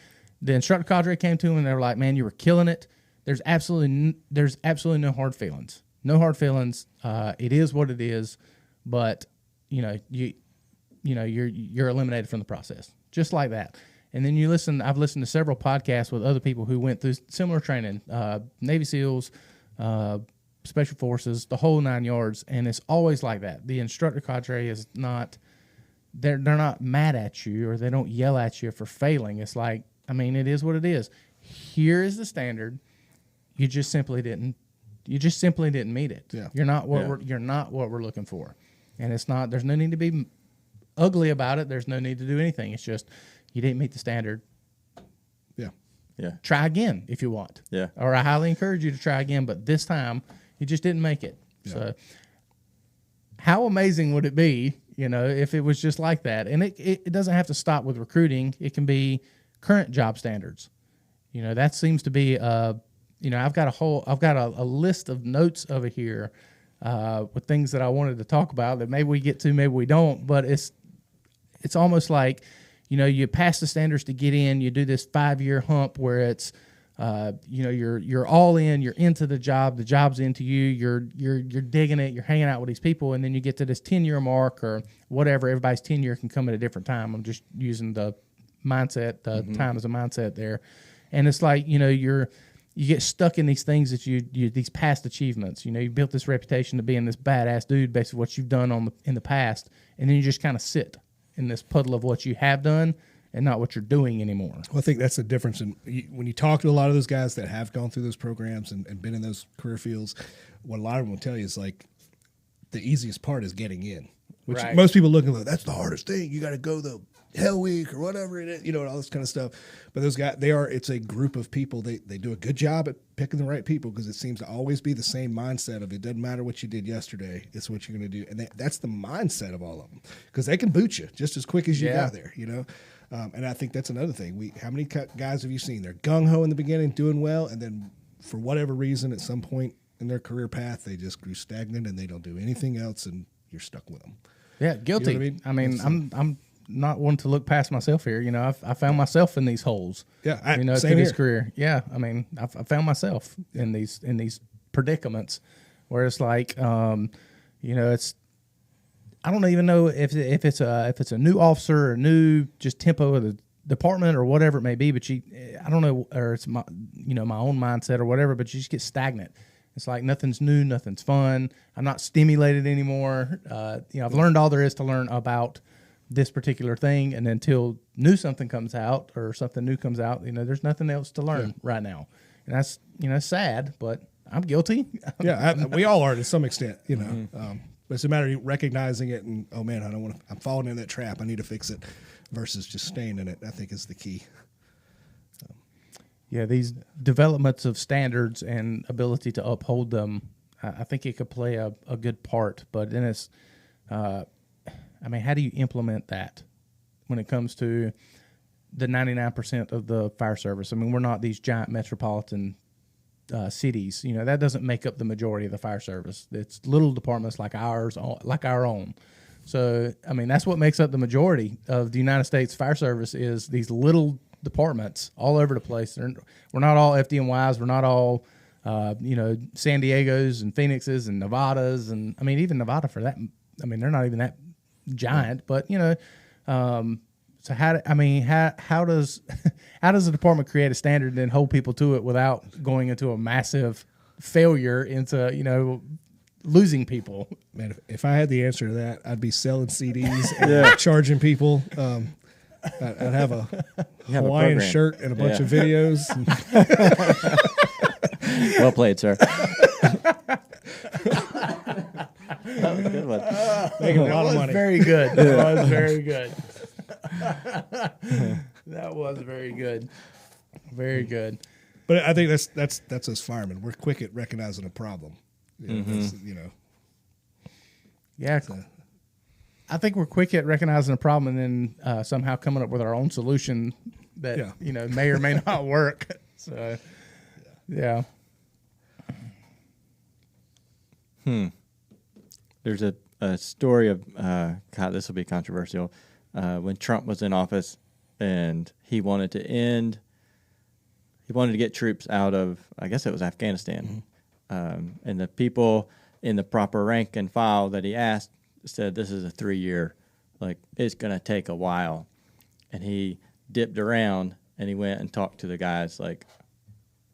the instructor cadre came to him, and they were like, "Man, you were killing it. There's absolutely no hard feelings. No hard feelings. It is what it is, but you're eliminated from the process." Just like that. And then I've listened to several podcasts with other people who went through similar training, Navy SEALs, Special Forces, the whole 9 yards, and it's always like that. The instructor cadre is not, they're not mad at you, or they don't yell at you for failing. It's like, it is what it is. Here is the standard. You just simply didn't meet it. Yeah. You're not what we're looking for. And it's not, there's no need to be ugly about it. There's no need to do anything. It's just, you didn't meet the standard. Yeah. Yeah. Try again if you want. Yeah. Or I highly encourage you to try again, but this time you just didn't make it. Yeah. So how amazing would it be, if it was just like that? And it doesn't have to stop with recruiting. It can be current job standards. That seems to be I've got a list of notes over here with things that I wanted to talk about that maybe we get to, maybe we don't, but it's almost like, you pass the standards to get in, you do this 5-year hump where it's, you're all in, you're into the job's into you, you're digging it, you're hanging out with these people, and then you get to this 10-year mark or whatever. Everybody's tenure can come at a different time. I'm just using the mindset, time as a mindset there. And it's like, you get stuck in these things that these past achievements. You built this reputation to being this badass dude based on what you've done in the past, and then you just kind of sit in this puddle of what you have done and not what you're doing anymore. Well, I think that's the difference when you talk to a lot of those guys that have gone through those programs and been in those career fields. What a lot of them will tell you is like the easiest part is getting in, which Right. most people look at, that's the hardest thing. You got to go the Hell Week or whatever it is, and all this kind of stuff. But those guys, it's a group of people. They do a good job at picking the right people, because it seems to always be the same mindset of, it doesn't matter what you did yesterday, it's what you're going to do. And that's the mindset of all of them, because they can boot you just as quick as you got there, and I think that's another thing. How many guys have you seen? They're gung-ho in the beginning, doing well, and then for whatever reason, at some point in their career path, they just grew stagnant and they don't do anything else, and you're stuck with them. Yeah, guilty. You know what I mean? I'm not one to look past myself here. I found myself in these holes. Yeah, through same this here. career. Yeah, I found myself in these predicaments where it's like, it's, I don't even know if it's a new officer or new just tempo of the department or whatever it may be, but I don't know, or it's my my own mindset or whatever, but you just get stagnant. It's like nothing's new, nothing's fun. I'm not stimulated anymore. I've learned all there is to learn about this particular thing, and until something comes out or something new comes out, there's nothing else to learn right now, and that's sad, but I'm guilty. Yeah, we all are to some extent, but it's a matter of recognizing it and, oh man, I don't want to. I'm falling in that trap. I need to fix it, versus just staying in it. I think is the key. Yeah, these developments of standards and ability to uphold them, I think it could play a good part. But then it's, how do you implement that when it comes to the 99% of the fire service? We're not these giant metropolitan cities. You know, that doesn't make up the majority of the fire service. It's little departments like ours, like our own. So, I mean, that's what makes up the majority of the United States Fire Service is these little departments all over the place. We're not all FDNYs. We're not all, San Diego's and Phoenix's and Nevadas. And, I mean, even Nevada for that, I mean, they're not even that giant. But, so how does the department create a standard and then hold people to it without going into a massive failure into, losing people? Man, if I had the answer to that, I'd be selling CDs and charging people. I'd have a Hawaiian shirt and a bunch of videos. Well played, sir. That was a good one. Making a lot of money. Very good. That was very good. That was very good. Very good. But I think that's us firemen. We're quick at recognizing a problem. Yeah. I think we're quick at recognizing a problem and then somehow coming up with our own solution that may or may not work. So, yeah. There's a story of God. This will be controversial. When Trump was in office, and he wanted to get troops out of, I guess it was Afghanistan, and the people in the proper rank and file that he asked said this is a 3-year, like it's going to take a while. And he dipped around and he went and talked to the guys like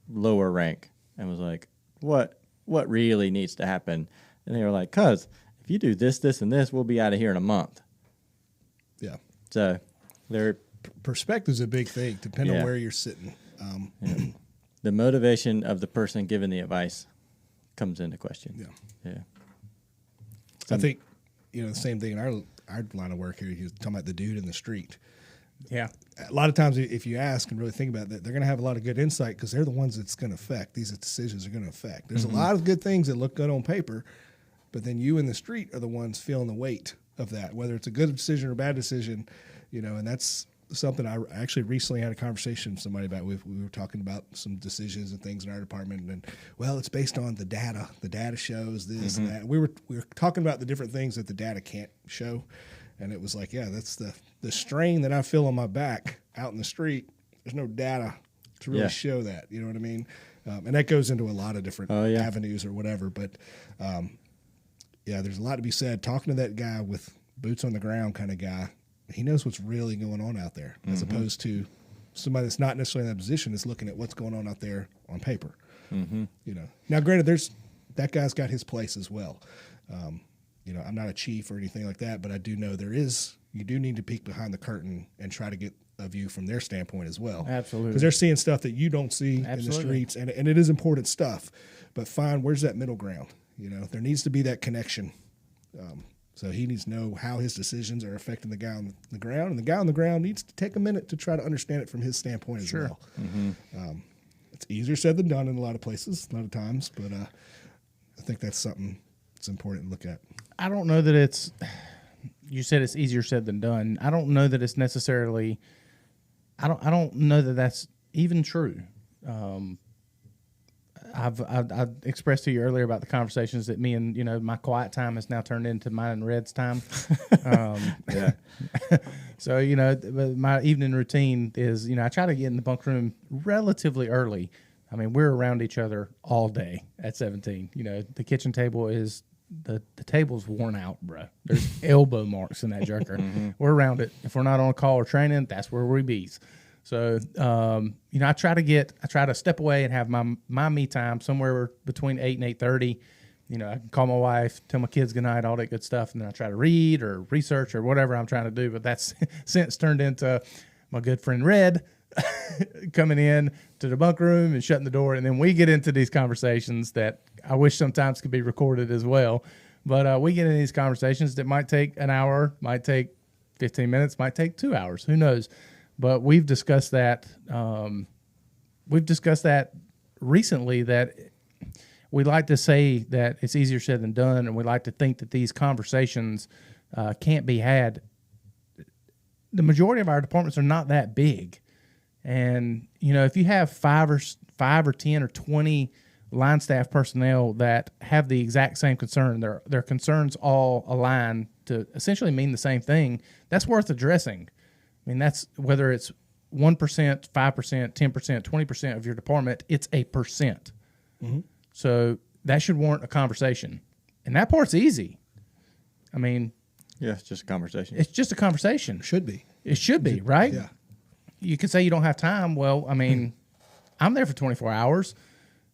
lower rank and was like, what really needs to happen? And they were like, cuz if you do this, this, and this, we'll be out of here in a month. Yeah. So their perspective's a big thing, depending on where you're sitting. The motivation of the person giving the advice comes into question. Yeah. I think, the same thing in our line of work here. You're talking about the dude in the street. Yeah. A lot of times, if you ask and really think about that, they're going to have a lot of good insight because they're the ones that's going to affect. These decisions are going to affect. There's a lot of good things that look good on paper, but then you in the street are the ones feeling the weight of that, whether it's a good decision or a bad decision, and that's something I actually recently had a conversation with somebody about. We were talking about some decisions and things in our department, and it's based on the data. The data shows this and that. We were talking about the different things that the data can't show, and it was like, that's the strain that I feel on my back out in the street. There's no data to really show that. You know what I mean? And that goes into a lot of different avenues or whatever. But there's a lot to be said. Talking to that guy with boots on the ground kind of guy. He knows what's really going on out there, as opposed to somebody that's not necessarily in that position is looking at what's going on out there on paper. Now, granted, that guy's got his place as well. I'm not a chief or anything like that, but I do know you do need to peek behind the curtain and try to get a view from their standpoint as well. Absolutely. Because they're seeing stuff that you don't see in the streets, and it is important stuff. But where's that middle ground? There needs to be that connection. So he needs to know how his decisions are affecting the guy on the ground, and the guy on the ground needs to take a minute to try to understand it from his standpoint as well. It's easier said than done in a lot of places, a lot of times, but I think that's something that's important to look at. I don't know that you said it's easier said than done. I don't know that it's necessarily, I don't know that that's even true. I've expressed to you earlier about the conversations that me and my quiet time has now turned into mine and Red's time. So my evening routine is I try to get in the bunk room relatively early. I mean, we're around each other all day at 17. The kitchen table is the table's worn out, bro. There's elbow marks in that jerker. We're around it. If we're not on a call or training, that's where we bees. So, I try to step away and have my me time somewhere between 8 and 8:30. I can call my wife, tell my kids goodnight, all that good stuff. And then I try to read or research or whatever I'm trying to do. But that's since turned into my good friend Red coming in to the bunk room and shutting the door. And then we get into these conversations that I wish sometimes could be recorded as well. But we get into these conversations that might take an hour, might take 15 minutes, might take 2 hours. Who knows? But we've discussed that. Recently. That we like to say that it's easier said than done, and we like to think that these conversations can't be had. The majority of our departments are not that big, and if you have five or 10 or 20 line staff personnel that have the exact same concern. Their concerns all align to essentially mean the same thing. That's worth addressing. I mean, that's whether it's 1%, 5%, 10%, 20% of your department, it's a percent. So that should warrant a conversation. And that part's easy. I mean, Yeah, it's just a conversation. it's just a conversation. Should be. It should be, right? Yeah. You could say you don't have time. Well, I mean, I'm there for 24 hours.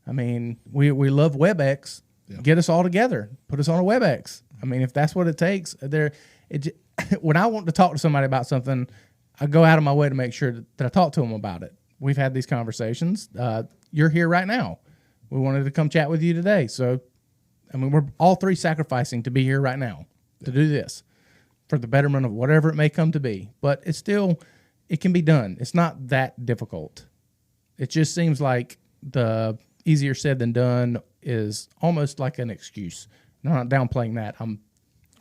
I mean, we love WebEx. Yeah. Get us all together. Put us on a WebEx. I mean, if that's what it takes, when I want to talk to somebody about something, I go out of my way to make sure that I talk to them about it. We've had these conversations. You're here right now. We wanted to come chat with you today. So, I mean, we're all three sacrificing to be here right now to do this for the betterment of whatever it may come to be. But it's still, it can be done. It's not that difficult. It just seems like the easier said than done is almost like an excuse. I'm not downplaying that. I'm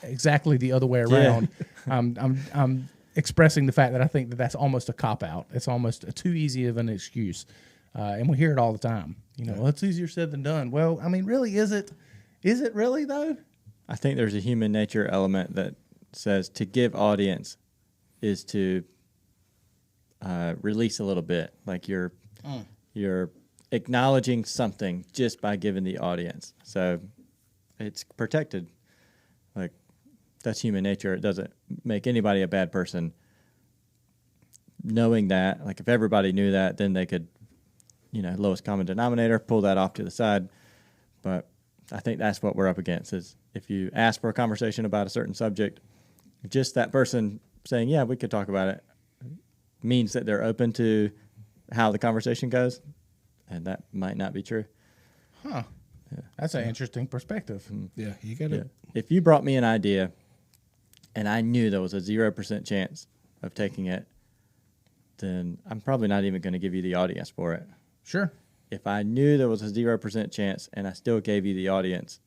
exactly the other way around. I'm expressing the fact that I think that that's almost a cop-out. It's almost too easy of an excuse. And we hear it all the time. You know, well, it's easier said than done. Well, I mean, really, is it? Is it really, though? I think there's a human nature element that says to give audience is to release a little bit. Like you're acknowledging something just by giving the audience. So it's protected. Like that's human nature. It doesn't make anybody a bad person. Knowing that, like if everybody knew that, then they could, lowest common denominator, pull that off to the side. But I think that's what we're up against is if you ask for a conversation about a certain subject, just that person saying, yeah, we could talk about it, means that they're open to how the conversation goes. And that might not be true. Huh. Yeah. That's an interesting perspective. Yeah, you got to. Yeah. If you brought me an idea and I knew there was a 0% chance of taking it, then I'm probably not even going to give you the audience for it. Sure. If I knew there was a 0% chance and I still gave you the audience,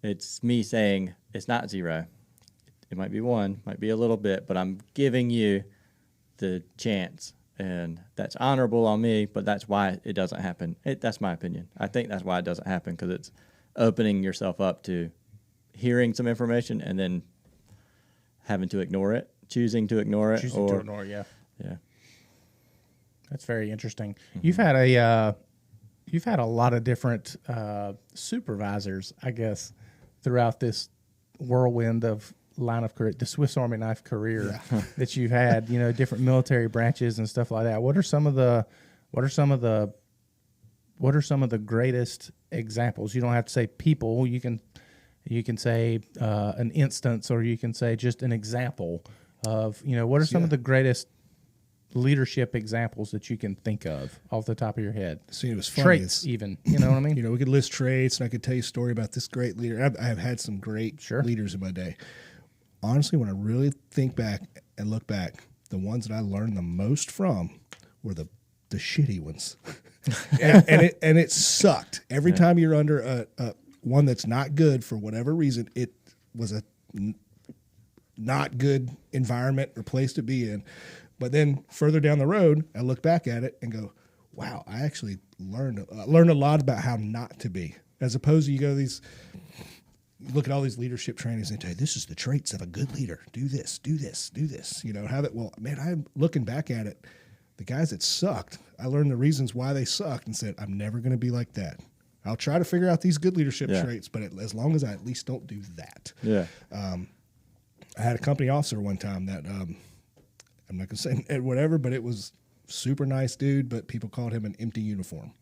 it's me saying it's not 0. It might be 1, might be a little bit, but I'm giving you the chance. And that's honorable on me, but that's why it doesn't happen. That's my opinion. I think that's why it doesn't happen, because it's opening yourself up to hearing some information and then having to ignore it, choosing to ignore it. Choosing to ignore, yeah. Yeah. That's very interesting. You've had a lot of different supervisors, I guess, throughout this whirlwind of line of career, the Swiss Army knife career that you've had. Different military branches and stuff like that. What are some of the greatest examples? You don't have to say people. You can say an instance, or you can say just an example of what are some of the greatest leadership examples that you can think of off the top of your head? See, it was funny. Traits, even. You know what I mean? We could list traits, and I could tell you a story about this great leader. I have had some great leaders in my day. Honestly, when I really think back and look back, the ones that I learned the most from were the shitty ones, and it sucked every time you're under a one that's not good for whatever reason. It was a not good environment or place to be in. But then further down the road, I look back at it and go, "Wow, I actually learned a lot about how not to be." As opposed to you look at all these leadership trainings and tell you, this is the traits of a good leader. Do this, do this, do this. I'm looking back at it. The guys that sucked, I learned the reasons why they sucked and said, I'm never going to be like that. I'll try to figure out these good leadership traits, but as long as I at least don't do that. Yeah. I had a company officer one time that I'm not going to say whatever, but it was super nice dude, but people called him an empty uniform.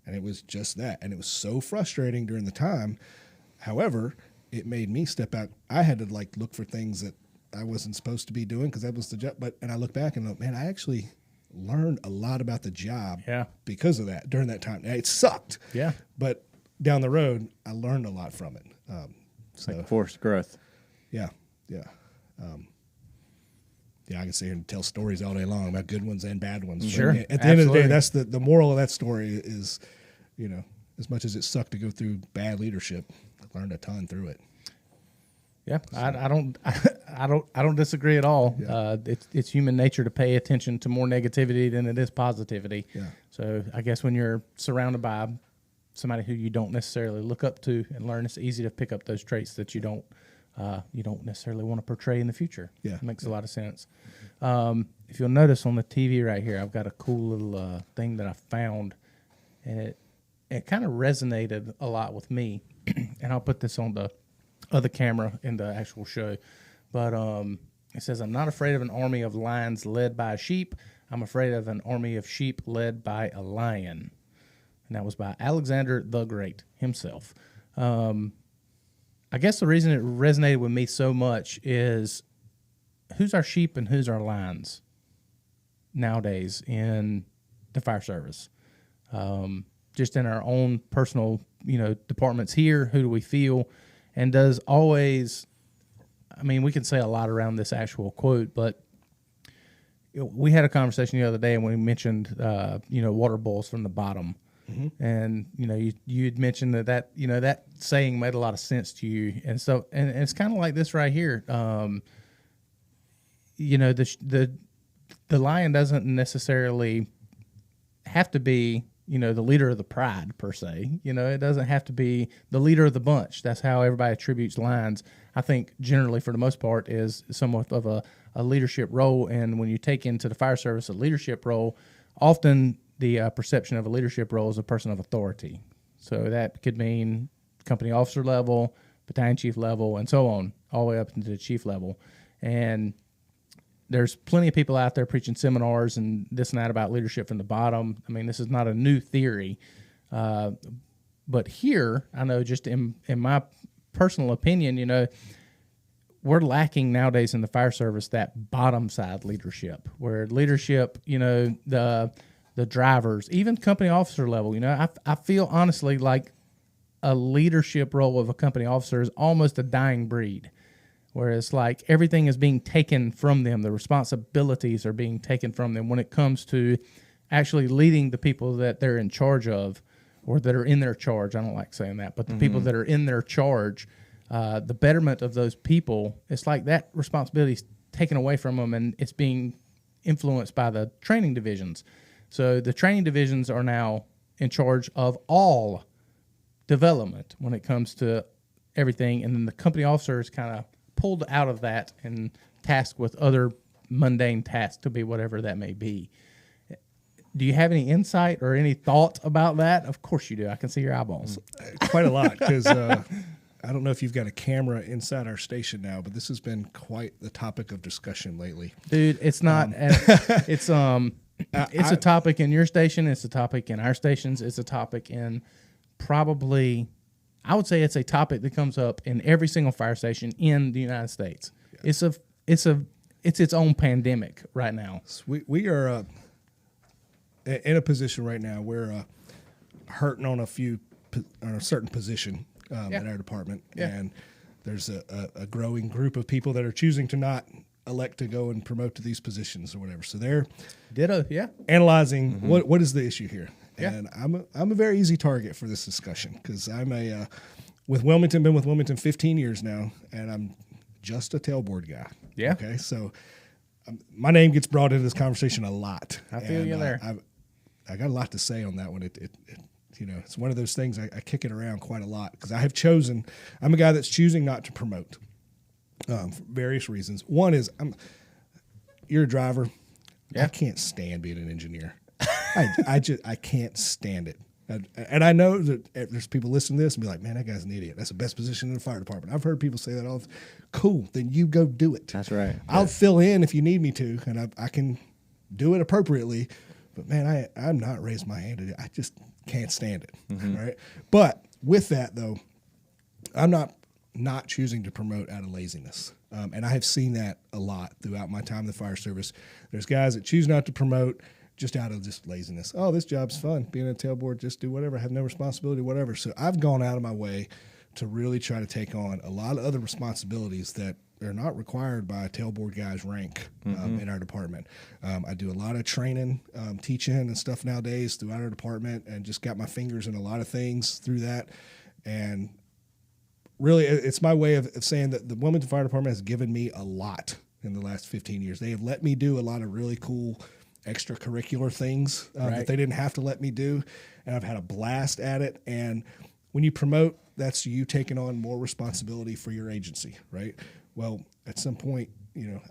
And it was just that. And it was so frustrating during the time. However, it made me step out. I had to look for things that I wasn't supposed to be doing because that was the job. And I look back and I actually learned a lot about the job because of that during that time. Now, it sucked. Yeah. But down the road, I learned a lot from it. Like forced growth. Yeah. Yeah. I can sit here and tell stories all day long about good ones and bad ones. Sure. But at the end of the day, that's the moral of that story is, as much as it sucked to go through bad leadership, I learned a ton through it. Yeah, I don't disagree at all. Yeah. It's human nature to pay attention to more negativity than it is positivity. Yeah. So I guess when you're surrounded by somebody who you don't necessarily look up to and learn, it's easy to pick up those traits that you don't necessarily want to portray in the future. Yeah. It makes a lot of sense. If you'll notice on the TV right here, I've got a cool little thing that I found, and it kind of resonated a lot with me. And I'll put this on the other camera in the actual show. But it says, "I'm not afraid of an army of lions led by a sheep. I'm afraid of an army of sheep led by a lion." And that was by Alexander the Great himself. I guess the reason it resonated with me so much is who's our sheep and who's our lions nowadays in the fire service. Just in our own personal, departments here, who do we feel? And does always, we can say a lot around this actual quote, but we had a conversation the other day and we mentioned, water boils from the bottom. Mm-hmm. And, you had mentioned that saying made a lot of sense to you. And so, and it's kind of like this right here. The lion doesn't necessarily have to be, the leader of the pride per se. It doesn't have to be the leader of the bunch. That's how everybody attributes lions. I think generally, for the most part, is somewhat of a leadership role. And when you take into the fire service a leadership role, often the perception of a leadership role is a person of authority. So that could mean company officer level, battalion chief level, and so on, all the way up into the chief level. And there's plenty of people out there preaching seminars and this and that about leadership from the bottom. This is not a new theory. But here, I know just in my personal opinion, we're lacking nowadays in the fire service that bottom side leadership, where leadership, the drivers, even company officer level, I feel honestly like a leadership role of a company officer is almost a dying breed. Where it's like everything is being taken from them. The responsibilities are being taken from them when it comes to actually leading the people that they're in charge of or that are in their charge. I don't like saying that, but the people that are in their charge, the betterment of those people, it's like that responsibility is taken away from them and it's being influenced by the training divisions. So the training divisions are now in charge of all development when it comes to everything. And then the company officer is kind of pulled out of that and tasked with other mundane tasks to be whatever that may be. Do you have any insight or any thought about that? Of course you do. I can see your eyeballs. Quite a lot, because I don't know if you've got a camera inside our station now, but this has been quite the topic of discussion lately. Dude, it's not. It's a topic in your station. It's a topic in our stations. It's a topic in probably, I would say it's a topic that comes up in every single fire station in the United States. Yeah. It's its own pandemic right now. So we are in a position right now where hurting on a certain position in our department, and there's a growing group of people that are choosing to not elect to go and promote to these positions or whatever. So they're analyzing what is the issue here. Yeah. And I'm a very easy target for this discussion because I'm been with Wilmington 15 years now, and I'm just a tailboard guy. Yeah. Okay. So my name gets brought into this conversation a lot. I feel you there. I got a lot to say on that one. It's one of those things I kick it around quite a lot because I'm a guy that's choosing not to promote for various reasons. One is you're a driver. Yeah. I can't stand being an engineer. I can't stand it. And I know that there's people listening to this and be like, man, that guy's an idiot. That's the best position in the fire department. I've heard people say that all. Cool, then you go do it. That's right. I'll fill in if you need me to, and I can do it appropriately. But, man, I'm not raising my hand at it. I just can't stand it, right? But with that, though, I'm not choosing to promote out of laziness. And I have seen that a lot throughout my time in the fire service. There's guys that choose not to promote just out of just laziness. Oh, this job's fun. Being a tailboard, just do whatever. Have no responsibility, whatever. So I've gone out of my way to really try to take on a lot of other responsibilities that are not required by a tailboard guy's rank in our department. I do a lot of training, teaching and stuff nowadays throughout our department, and just got my fingers in a lot of things through that. And really, it's my way of saying that the Wilmington Fire Department has given me a lot in the last 15 years. They have let me do a lot of really cool extracurricular things that they didn't have to let me do, and I've had a blast at it. And when you promote, that's you taking on more responsibility for your agency, right? Well, at some point,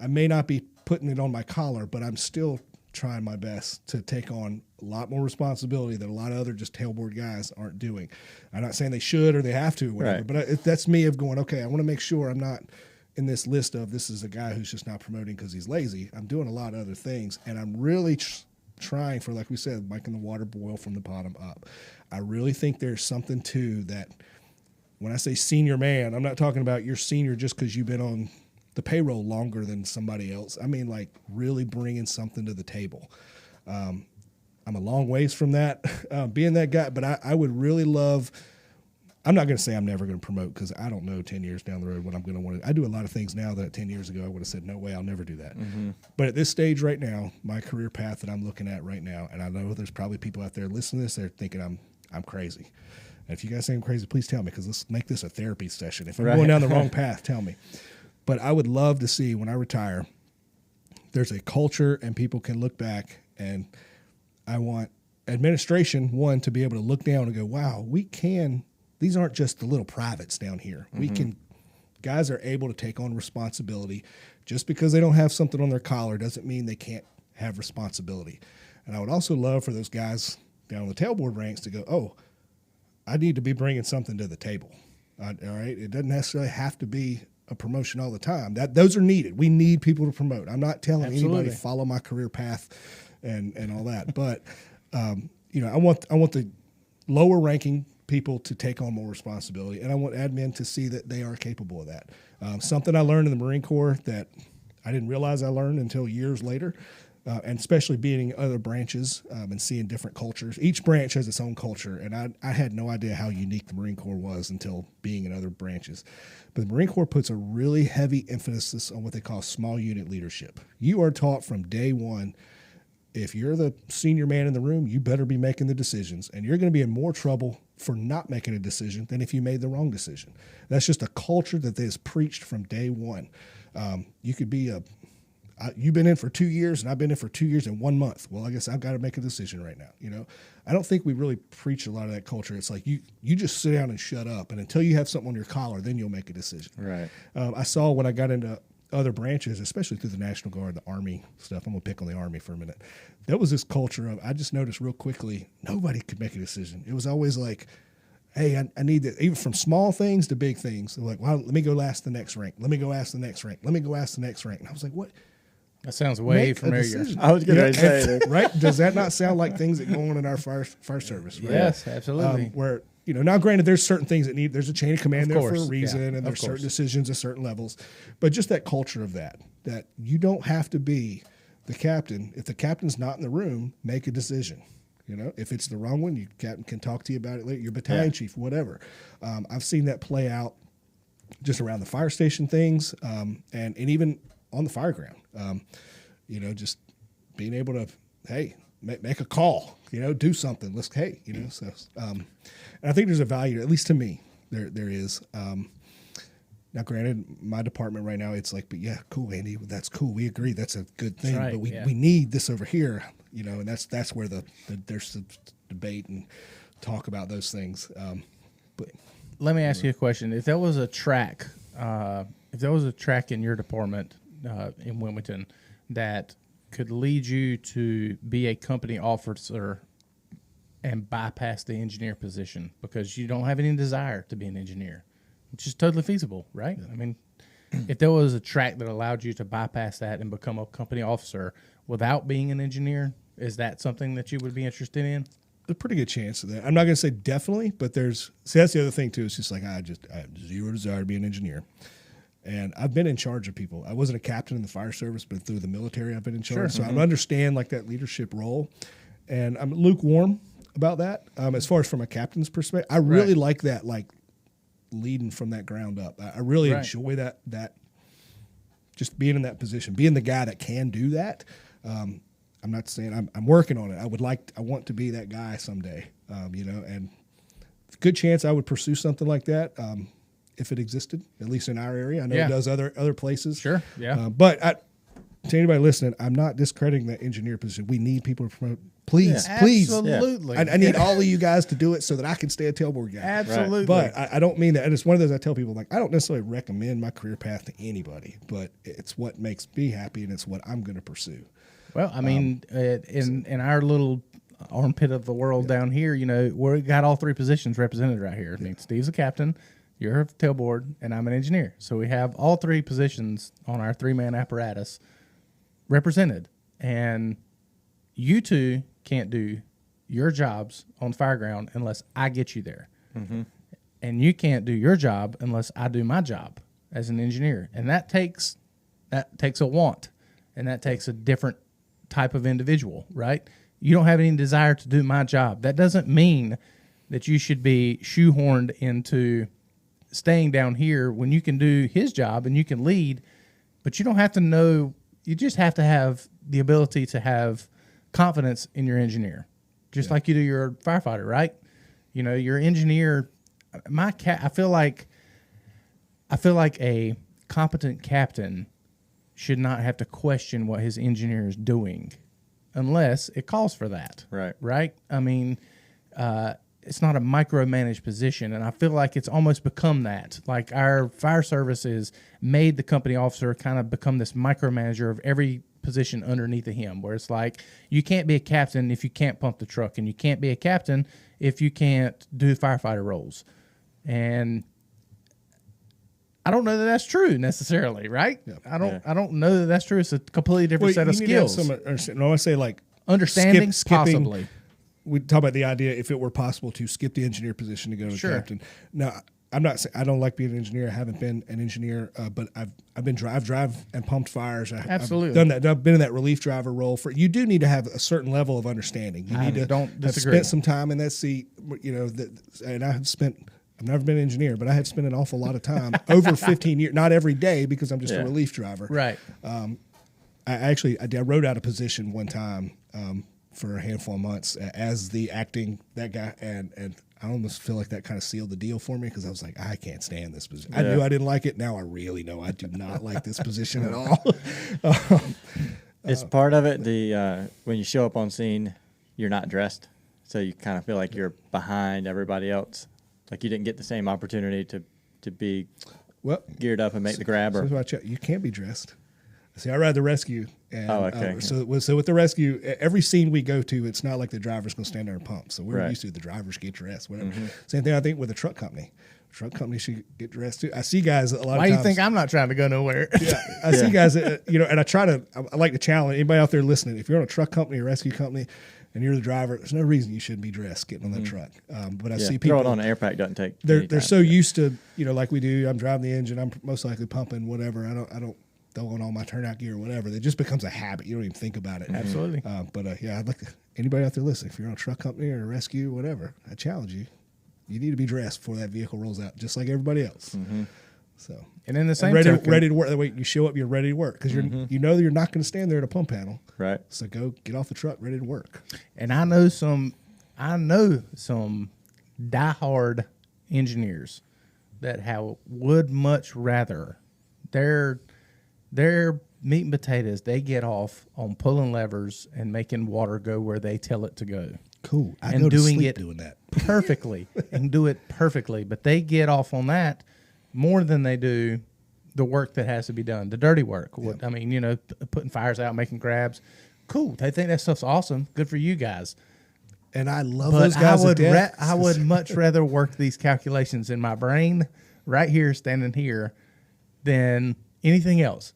I may not be putting it on my collar, but I'm still trying my best to take on a lot more responsibility that a lot of other just tailboard guys aren't doing. I'm not saying they should or they have to or whatever, but that's me of going, okay, I want to make sure I'm not in this list of this is a guy who's just not promoting because he's lazy. I'm doing a lot of other things, and I'm really trying for, like we said, making the water boil from the bottom up. I really think there's something to that. When I say senior man, I'm not talking about you're senior just because you've been on the payroll longer than somebody else. I mean, like really bringing something to the table. I'm a long ways from that, being that guy, but I would really love. I'm not going to say I'm never going to promote because I don't know 10 years down the road what I'm going to want to. I do a lot of things now that 10 years ago I would have said, no way, I'll never do that. Mm-hmm. But at this stage right now, my career path that I'm looking at right now, and I know there's probably people out there listening to this, they're thinking I'm crazy. And if you guys think I'm crazy, please tell me, because let's make this a therapy session. If I'm going down the wrong path, tell me. But I would love to see when I retire, there's a culture and people can look back, and I want administration, one, to be able to look down and go, wow, we can. These aren't just the little privates down here. Mm-hmm. Guys are able to take on responsibility. Just because they don't have something on their collar doesn't mean they can't have responsibility. And I would also love for those guys down the tailboard ranks to go, oh, I need to be bringing something to the table. All right. It doesn't necessarily have to be a promotion all the time. Those are needed. We need people to promote. I'm not telling anybody follow my career path and all that. But I want the lower ranking people to take on more responsibility, and I want admin to see that they are capable of that. Something I learned in the Marine Corps that I didn't realize I learned until years later, and especially being in other branches and seeing different cultures. Each branch has its own culture, and I had no idea how unique the Marine Corps was until being in other branches. But the Marine Corps puts a really heavy emphasis on what they call small unit leadership. You are taught from day one, if you're the senior man in the room, you better be making the decisions, and you're going to be in more trouble for not making a decision than if you made the wrong decision. That's just a culture that is preached from day one. You could be you've been in for 2 years, and I've been in for 2 years and 1 month. Well, I guess I've got to make a decision right now. I don't think we really preach a lot of that culture. It's like you just sit down and shut up, and until you have something on your collar, then you'll make a decision. Right. I saw when I got into other branches, especially through the National Guard, the Army stuff. I'm going to pick on the Army for a minute. There was this culture of, I just noticed real quickly, nobody could make a decision. It was always like, hey, I need that, even from small things to big things. They're like, well, let me go ask the next rank. Let me go ask the next rank. Let me go ask the next rank. And I was like, what? That sounds way familiar. I was going to say that. Right? Does that not sound like things that go on in our fire service? Right? Yes, absolutely. Where, now granted, there's certain things that there's a chain of command there for a reason, and there's course. certain decisions at certain levels. But just that culture of that you don't have to be the captain. If the captain's not in the room, make a decision. If it's the wrong one, your captain can talk to you about it later, your battalion chief, whatever. I've seen that play out just around the fire station things, and even on the fire ground. Just being able to, hey, make a call, do something. Let's, hey, so, and I think there's a value, at least to me, there is. Now, granted, my department right now, it's like, but yeah, cool, Andy, that's cool. We agree, that's a good thing, right, but we need this over here, and that's where there's the debate and talk about those things. But let me ask you a question: if there was a track in your department in Wilmington that could lead you to be a company officer and bypass the engineer position because you don't have any desire to be an engineer, which is totally feasible, right? Yeah. I mean, if there was a track that allowed you to bypass that and become a company officer without being an engineer, is that something that you would be interested in? A pretty good chance of that. I'm not going to say definitely, but that's the other thing too. It's just like I have zero desire to be an engineer. And I've been in charge of people. I wasn't a captain in the fire service, but through the military, I've been in charge. Sure. So I understand like that leadership role, and I'm lukewarm about that. As far as from a captain's perspective, I really like that, like leading from that ground up. I really enjoy that. Just being in that position, being the guy that can do that. I'm not saying I'm working on it. I want to be that guy someday. And good chance I would pursue something like that. if it existed, at least in our area. I know Yeah. it does other places. Sure, yeah. But to anybody listening, I'm not discrediting that engineer position. We need people to promote. Please, Yeah. please. Absolutely. I need all of you guys to do it so that I can stay a tailboard guy. Absolutely. But I don't mean that. And it's one of those I tell people, like, I don't necessarily recommend my career path to anybody, but it's what makes me happy and it's what I'm going to pursue. Well, I mean, in our little armpit of the world down here, you know, we got all three positions represented right here. I mean, Steve's a captain, you're a tailboard, and I'm an engineer. So we have all three positions on our 3-man apparatus represented. And you two can't do your jobs on the fireground unless I get you there. Mm-hmm. And you can't do your job unless I do my job as an engineer. And that takes a want, and that takes a different type of individual, right? You don't have any desire to do my job. That doesn't mean that you should be shoehorned into staying down here when you can do his job and you can lead, but you don't have to know. You just have to have the ability to have confidence in your engineer, just like you do your firefighter, right? You know, your engineer. I feel like a competent captain should not have to question what his engineer is doing, unless it calls for that. Right. Right. I mean, it's not a micromanaged position, and I feel like it's almost become that. Like our fire service is made the company officer kind of become this micromanager of every position underneath of him, where it's like you can't be a captain if you can't pump the truck, and you can't be a captain if you can't do firefighter roles. And I don't know that that's true necessarily, right? Yeah. I don't know that that's true. It's a completely different set of skills. No, I say like Understanding, skipping. possibly. We talk about the idea if it were possible to skip the engineer position to go to captain. Now, I'm not saying I don't like being an engineer. I haven't been an engineer, but I've drive and pumped fires. Absolutely. I've done that. I've been in that relief driver role. You do need to have a certain level of understanding. You need to have spent some time in that seat. You know, and I've never been an engineer, but I have spent an awful lot of time over 15 years. Not every day because I'm just a relief driver. Right. I wrote out a position one time for a handful of months as the acting that guy, and I almost feel like that kind of sealed the deal for me because I was like, I can't stand this position. I knew I didn't like it. Now I really know I do not like this position at all. It's part of it. When you show up on scene, you're not dressed, so you kind of feel like you're behind everybody else. Like you didn't get the same opportunity to be geared up and make the grab. You can't be dressed. See, I ride the rescue. And, okay. So with the rescue, every scene we go to, it's not like the driver's going to stand there and pump. So we're used to the drivers get dressed, whatever. Mm-hmm. Same thing I think with a truck company. Truck company should get dressed too. I see guys a lot of times. Why do you think I'm not trying to go nowhere? I see guys, and I like to challenge anybody out there listening. If you're on a truck company or rescue company and you're the driver, there's no reason you shouldn't be dressed getting on that truck. But I see people. Throwing on an air pack doesn't take. They're so used to, like we do. I'm driving the engine. I'm most likely pumping whatever. I don't throw on all my turnout gear or whatever. It just becomes a habit. You don't even think about it. Absolutely. I'd like anybody out there listening. If you're on a truck company or a rescue, whatever, I challenge you. You need to be dressed before that vehicle rolls out, just like everybody else. Mm-hmm. So, and in the same ready token, to work. That way, you show up, you're ready to work because you know that you're not going to stand there at a pump panel. Right. So go get off the truck, ready to work. And I know some diehard engineers that would much rather their meat and potatoes they get off on pulling levers and making water go where they tell it to go. Cool. I and go to doing sleep it doing that perfectly and do it perfectly. But they get off on that more than they do the work that has to be done, the dirty work. Yep. I mean, putting fires out, making grabs. Cool. They think that stuff's awesome. Good for you guys. And I love those guys. I would much rather work these calculations in my brain right here, standing here, than anything else.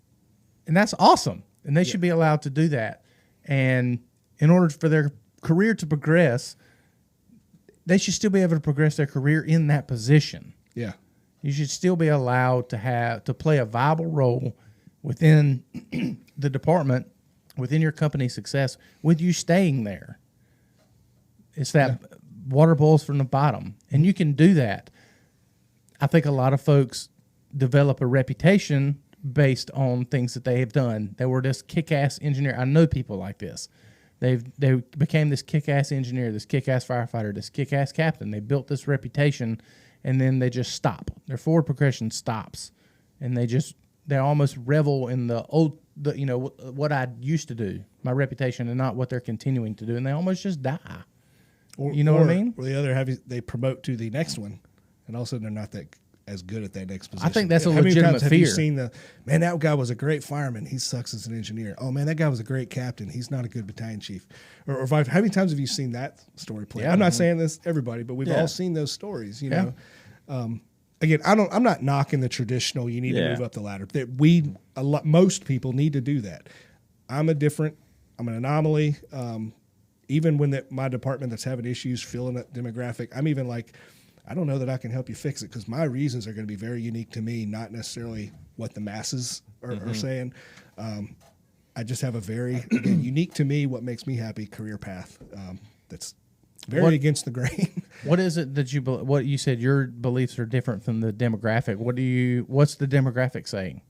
And that's awesome. And they should be allowed to do that. And in order for their career to progress, they should still be able to progress their career in that position. Yeah. You should still be allowed to play a viable role within the department, within your company's success, with you staying there. It's that water boils from the bottom. And you can do that. I think a lot of folks develop a reputation based on things that they have done. They were just kick-ass engineer. I know people like this. They became this kick-ass engineer, this kick-ass firefighter, this kick-ass captain. They built this reputation, and then they just stop. Their forward progression stops, and they almost revel in what I used to do, my reputation, and not what they're continuing to do, and they almost just die. Or, you know what I mean? Or the other, they promote to the next one, and all of a sudden they're not that as good at that next position. I think that's a how many legitimate times have fear. you seen man, that guy was a great fireman. He sucks as an engineer. Oh, man, that guy was a great captain. He's not a good battalion chief. Or how many times have you seen that story play? Yeah. I'm not saying this everybody, but we've all seen those stories, you know. Again, I'm not knocking the traditional, you need to move up the ladder. That most people need to do that. I'm an anomaly. Even when my department that's having issues filling that demographic, I'm even like, I don't know that I can help you fix it because my reasons are going to be very unique to me, not necessarily what the masses are saying. I just have a very, again, unique to me, what makes me happy career path that's very against the grain. What is it that what you said your beliefs are different from the demographic? What's the demographic saying?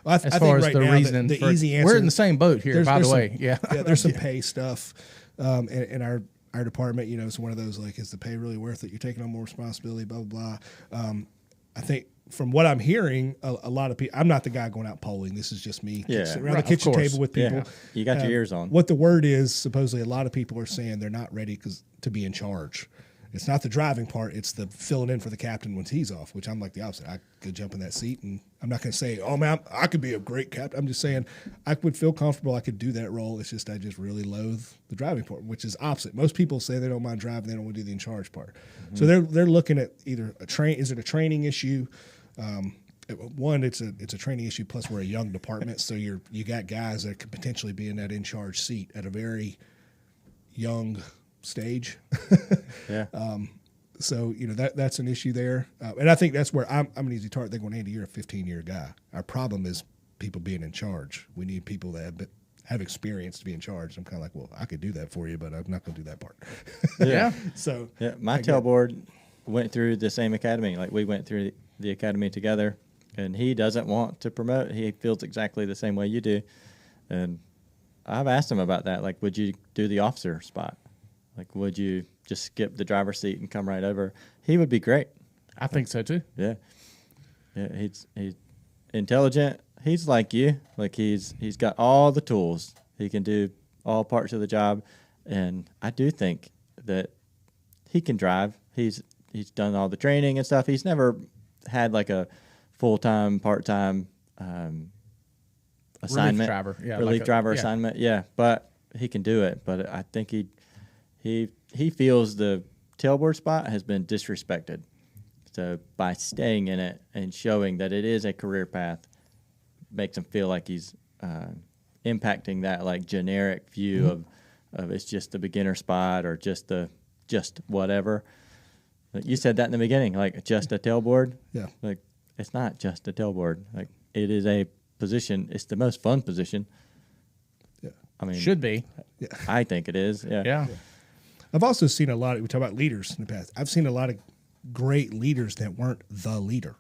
Well, As far as the reason, the easy answer, we're in the same boat here, by the way. Yeah, there's some pay stuff in our department. You know, it's one of those like, is the pay really worth it? You're taking on more responsibility, blah blah blah. I think from what I'm hearing, a lot of people. I'm not the guy going out polling. This is just me sitting around the kitchen table with people. Yeah. You got your ears on. What the word is, supposedly, a lot of people are saying they're not ready to be in charge. It's not the driving part; it's the filling in for the captain when he's off. Which I'm like the opposite. I could jump in that seat, and I'm not going to say, "Oh man, I could be a great captain." I'm just saying I would feel comfortable. I could do that role. It's just I just really loathe the driving part, which is opposite. Most people say they don't mind driving; they don't want to do the in charge part. Mm-hmm. So they're looking at either is it a training issue? One, it's a training issue. Plus, we're a young department, so you got guys that could potentially be in that in charge seat at a very young stage. Yeah. So that's an issue there, and I think that's where I'm an easy target. They're going, Andy, you're a 15-year guy. Our problem is people being in charge. We need people that have experience to be in charge. I'm kind of like, well, I could do that for you, but I'm not going to do that part. Yeah. So my tailboard went through the same academy. Like we went through the academy together, and he doesn't want to promote. He feels exactly the same way you do, and I've asked him about that. Like, would you do the officer spot? Like, would you just skip the driver's seat and come right over? He would be great. I think so too. Yeah. He's intelligent. He's like you. Like he's got all the tools. He can do all parts of the job, and I do think that he can drive. He's done all the training and stuff. He's never had like a full-time, part-time assignment. Relief driver assignment. Yeah, but he can do it. But I think he feels the tailboard spot has been disrespected. So by staying in it and showing that it is a career path, makes him feel like he's impacting that like generic view of it's just the beginner spot or just whatever. You said that in the beginning, like just a tailboard. Yeah. Like it's not just a tailboard. Like it is a position. It's the most fun position. Yeah. I mean, Should be. Yeah. I think it is. Yeah. Yeah. I've also seen we talk about leaders in the past. I've seen a lot of great leaders that weren't the leader,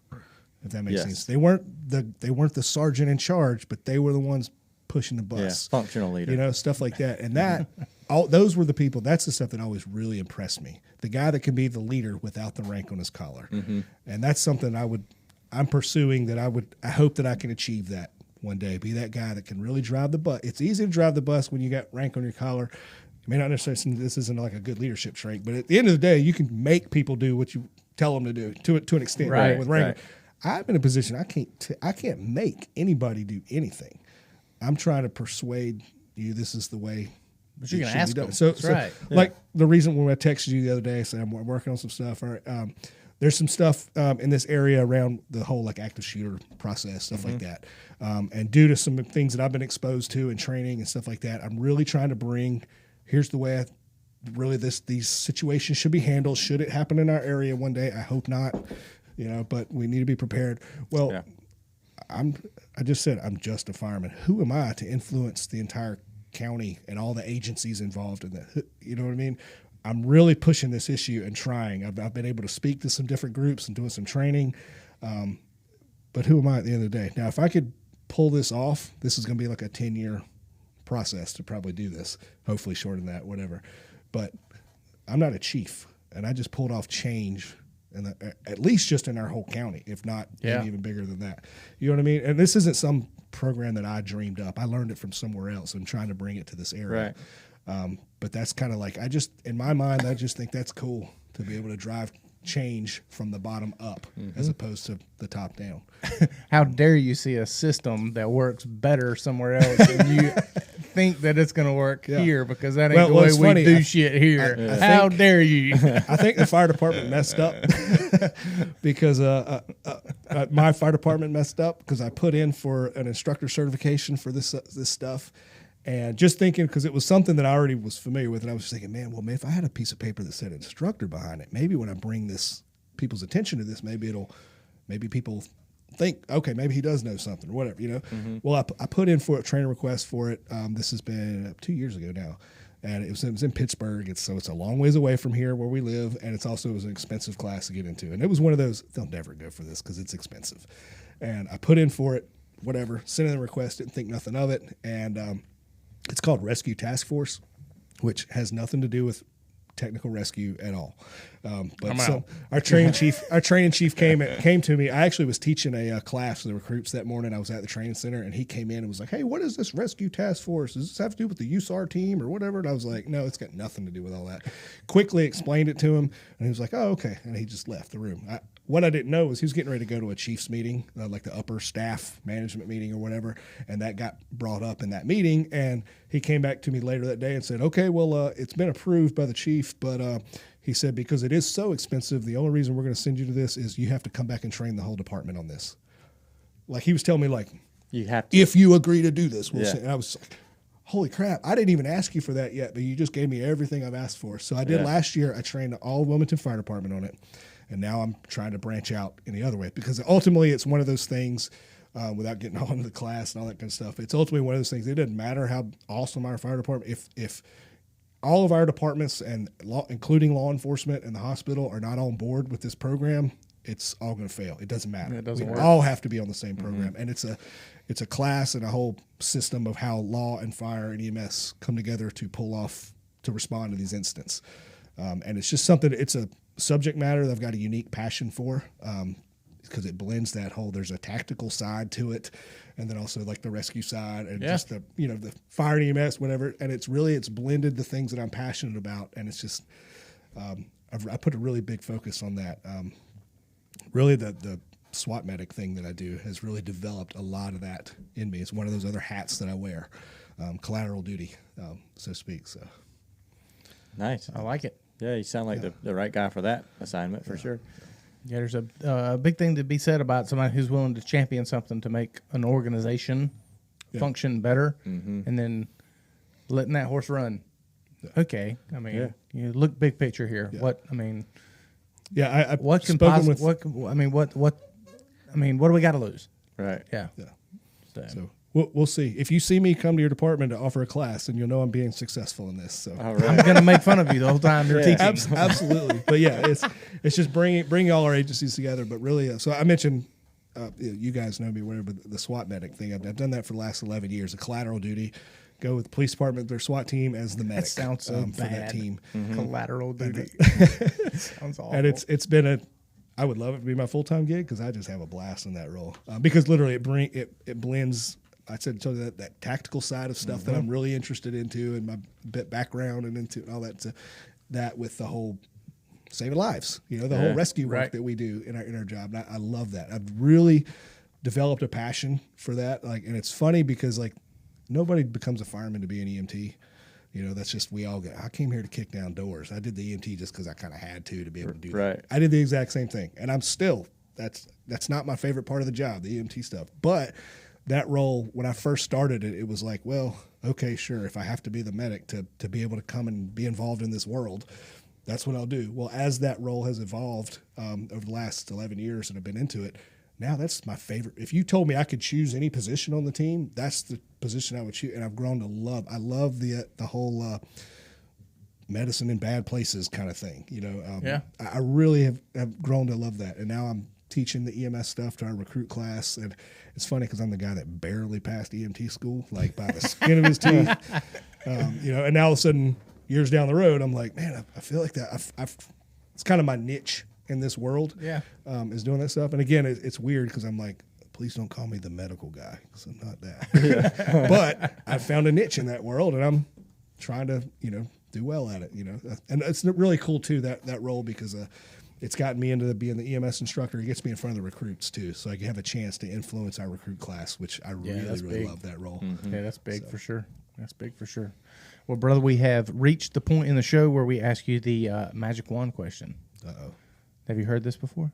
if that makes sense. They weren't the sergeant in charge, but they were the ones pushing the bus. Yeah, functional leader. Stuff like that. And those were the people, that's the stuff that always really impressed me. The guy that can be the leader without the rank on his collar. Mm-hmm. And that's something I'm pursuing that I hope that I can achieve that one day. Be that guy that can really drive the bus. It's easy to drive the bus when you got rank on your collar. You may not necessarily, this isn't like a good leadership trait, but at the end of the day, you can make people do what you tell them to do to an extent. Right. With rank. Right. I'm in a position I can't make anybody do anything. I'm trying to persuade you this is the way. But you can ask them. So right. Like the reason when I texted you the other day, I said I'm working on some stuff. There's some stuff in this area around the whole like active shooter process, stuff like that. And due to some things that I've been exposed to in training and stuff like that, I'm really trying to bring. Here's the way these situations should be handled. Should it happen in our area one day? I hope not. But we need to be prepared. Well, yeah. I just said I'm just a fireman. Who am I to influence the entire county and all the agencies involved in that? You know what I mean? I'm really pushing this issue and trying. I've been able to speak to some different groups and doing some training. But who am I at the end of the day? Now, if I could pull this off, this is going to be like a 10-year process to probably do this. Hopefully shorten that, whatever. But I'm not a chief, and I just pulled off change, and at least just in our whole county, if not maybe even bigger than that. You know what I mean? And this isn't some program that I dreamed up. I learned it from somewhere else and trying to bring it to this area. Right. But that's kind of like, in my mind, I just think that's cool to be able to drive change from the bottom up as opposed to the top down. How dare you see a system that works better somewhere else and you think that it's going to work here, because that ain't the way we do shit here. How dare you? I think the fire department messed up because my fire department messed up because I put in for an instructor certification for this stuff. And just thinking, because it was something that I already was familiar with, and I was just thinking, man, if I had a piece of paper that said instructor behind it, maybe when I bring people's attention to this, maybe people think, okay, maybe he does know something or whatever, you know. Well, I put in for a training request for it. This has been 2 years ago now, and it was in Pittsburgh. So it's a long ways away from here where we live, and it was an expensive class to get into. And it was one of those, they'll never go for this because it's expensive. And I put in for it, whatever, sent in the request, didn't think nothing of it, and it's called Rescue Task Force, which has nothing to do with technical rescue at all. But so our training chief came to me. I actually was teaching a class for the recruits that morning. I was at the training center, and he came in and was like, "Hey, what is this Rescue Task Force? Does this have to do with the USAR team or whatever?" And I was like, "No, it's got nothing to do with all that." Quickly explained it to him, and he was like, "Oh, okay," and he just left the room. What I didn't know was he was getting ready to go to a chief's meeting, like the upper staff management meeting or whatever, and that got brought up in that meeting. And he came back to me later that day and said, "Okay, well, it's been approved by the chief, but he said because it is so expensive, the only reason we're going to send you to this is you have to come back and train the whole department on this." Like he was telling me, like, you have to. If you agree to do this, we'll send. And I was like, holy crap, I didn't even ask you for that yet, but you just gave me everything I've asked for. So I did last year. I trained all Wilmington Fire Department on it. And now I'm trying to branch out in the other way because ultimately it's one of those things, without getting all into the class and all that kind of stuff, it's ultimately one of those things. It doesn't matter how awesome our fire department, if all of our departments and including law enforcement and the hospital are not on board with this program, it's all going to fail. It doesn't matter. It doesn't we work. all have to be on the same program. And it's a class and a whole system of how law and fire and EMS come together to respond to these incidents. And it's just something, it's a subject matter that I've got a unique passion for, because it blends that whole, there's a tactical side to it, and then also like the rescue side and just the fire and EMS, whatever. And it's blended the things that I'm passionate about. And it's just, I put a really big focus on that. Really the SWAT medic thing that I do has really developed a lot of that in me. It's one of those other hats that I wear, collateral duty, so to speak. So Nice. I like it. Yeah, you sound like the right guy for that assignment for sure. Yeah, there's a big thing to be said about somebody who's willing to champion something to make an organization function better, and then letting that horse run. Okay, I mean, you look big picture here. What I mean, I've what can spoken possibly what do we got to lose? Right. Yeah. So we'll see. If you see me come to your department to offer a class, then you'll know I'm being successful in this. So All right. I'm gonna make fun of you the whole time you're teaching. Absolutely. But yeah, it's just bringing all our agencies together. But really, so I mentioned, you guys know me, whatever, the SWAT medic thing. I've done that for the last 11 years. A collateral duty, go with the police department, their SWAT team as the medic. That sounds so bad. For that team. Collateral duty. Sounds awful. And it's been I would love it to be my full-time gig because I just have a blast in that role. Because literally it blends. I told you that tactical side of stuff that I'm really interested into and my background and into all that with the whole saving lives, the whole rescue work that we do in our job. And I love that. I've really developed a passion for that. And it's funny because nobody becomes a fireman to be an EMT. That's just, I came here to kick down doors. I did the EMT just because I kind of had to be able to do that. I did the exact same thing. And I'm still, that's not my favorite part of the job, the EMT stuff. But that role, when I first started it, it was like, well, okay, sure. If I have to be the medic to be able to come and be involved in this world, that's what I'll do. Well, as that role has evolved over the last 11 years and I've been into it, now that's my favorite. If you told me I could choose any position on the team, that's the position I would choose. And I've grown to love. I love the whole medicine in bad places kind of thing. I really have grown to love that. And now I'm teaching the EMS stuff to our recruit class, and it's funny because I'm the guy that barely passed EMT school, like by the skin of his teeth. And now all of a sudden, years down the road, I'm like, man, I feel like that. It's kind of my niche in this world. Yeah. Is doing that stuff. And again, it's weird because I'm like, please don't call me the medical guy because I'm not that. But I found a niche in that world, and I'm trying to, do well at it. And it's really cool too that role because it's gotten me into being the EMS instructor. It gets me in front of the recruits too, so I can have a chance to influence our recruit class, which I really love that role. Mm-hmm. Yeah, that's big for sure. That's big for sure. Well, brother, we have reached the point in the show where we ask you the magic wand question. Uh-oh. Have you heard this before?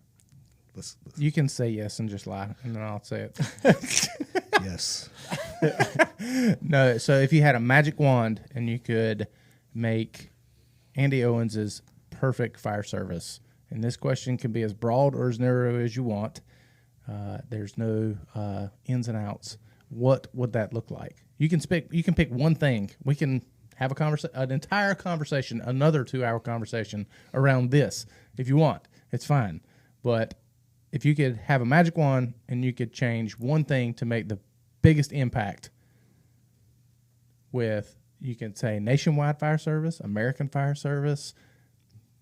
Let's You can say yes and just lie, and then I'll say it. yes. No, so if you had a magic wand and you could make Andy Owens's perfect fire service, and this question can be as broad or as narrow as you want. There's no ins and outs. What would that look like? You can pick one thing. We can have an entire conversation, another 2-hour conversation around this if you want. It's fine. But if you could have a magic wand and you could change one thing to make the biggest impact you can say nationwide fire service, American fire service,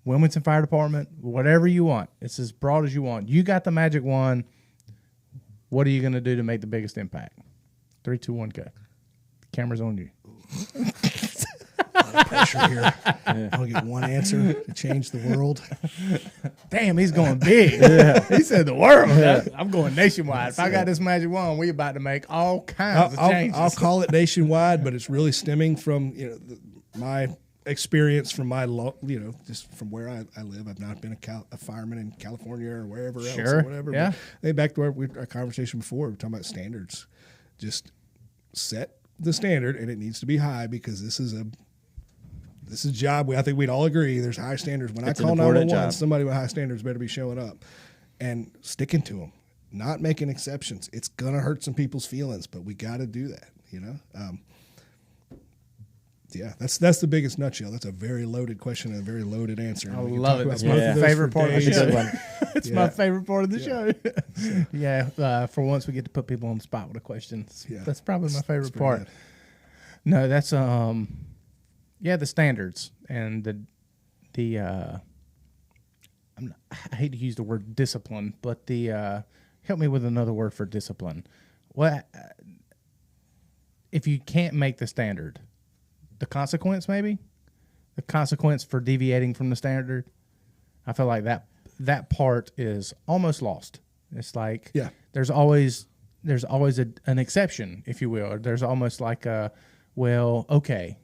Wilmington Fire Department, whatever you want. It's as broad as you want. You got the magic wand. What are you going to do to make the biggest impact? 3, 2, 1, go. The camera's on you. A lot of pressure here. I only get one answer to change the world. Damn, he's going big. He said the world. I'm going nationwide. If I got this magic wand, we about to make all kinds of changes. I'll call it nationwide, but it's really stemming from my experience from just from where I live. I've not been a fireman in California or wherever else or whatever. Yeah. But back to our conversation before, we're talking about standards. Just set the standard, and it needs to be high because this is a job. I think we'd all agree there's high standards. When It's I an call important 911, job. somebody with high standards better be showing up and sticking to them, not making exceptions. It's gonna hurt some people's feelings, but we got to do that. Yeah, that's the biggest nutshell. That's a very loaded question and a very loaded answer. I We can love talk it. about That's both my of those favorite for part of the days. show. It's my Yeah. favorite part of the show. Yeah, for once we get to put people on the spot with a question. Yeah. That's probably my favorite pretty part. good. No, that's the standards and the I hate to use the word discipline, but help me with another word for discipline. What if you can't make the standard? The consequence, maybe? The consequence for deviating from the standard? I feel like that part is almost lost. It's like there's always an exception, if you will. Or there's almost like okay,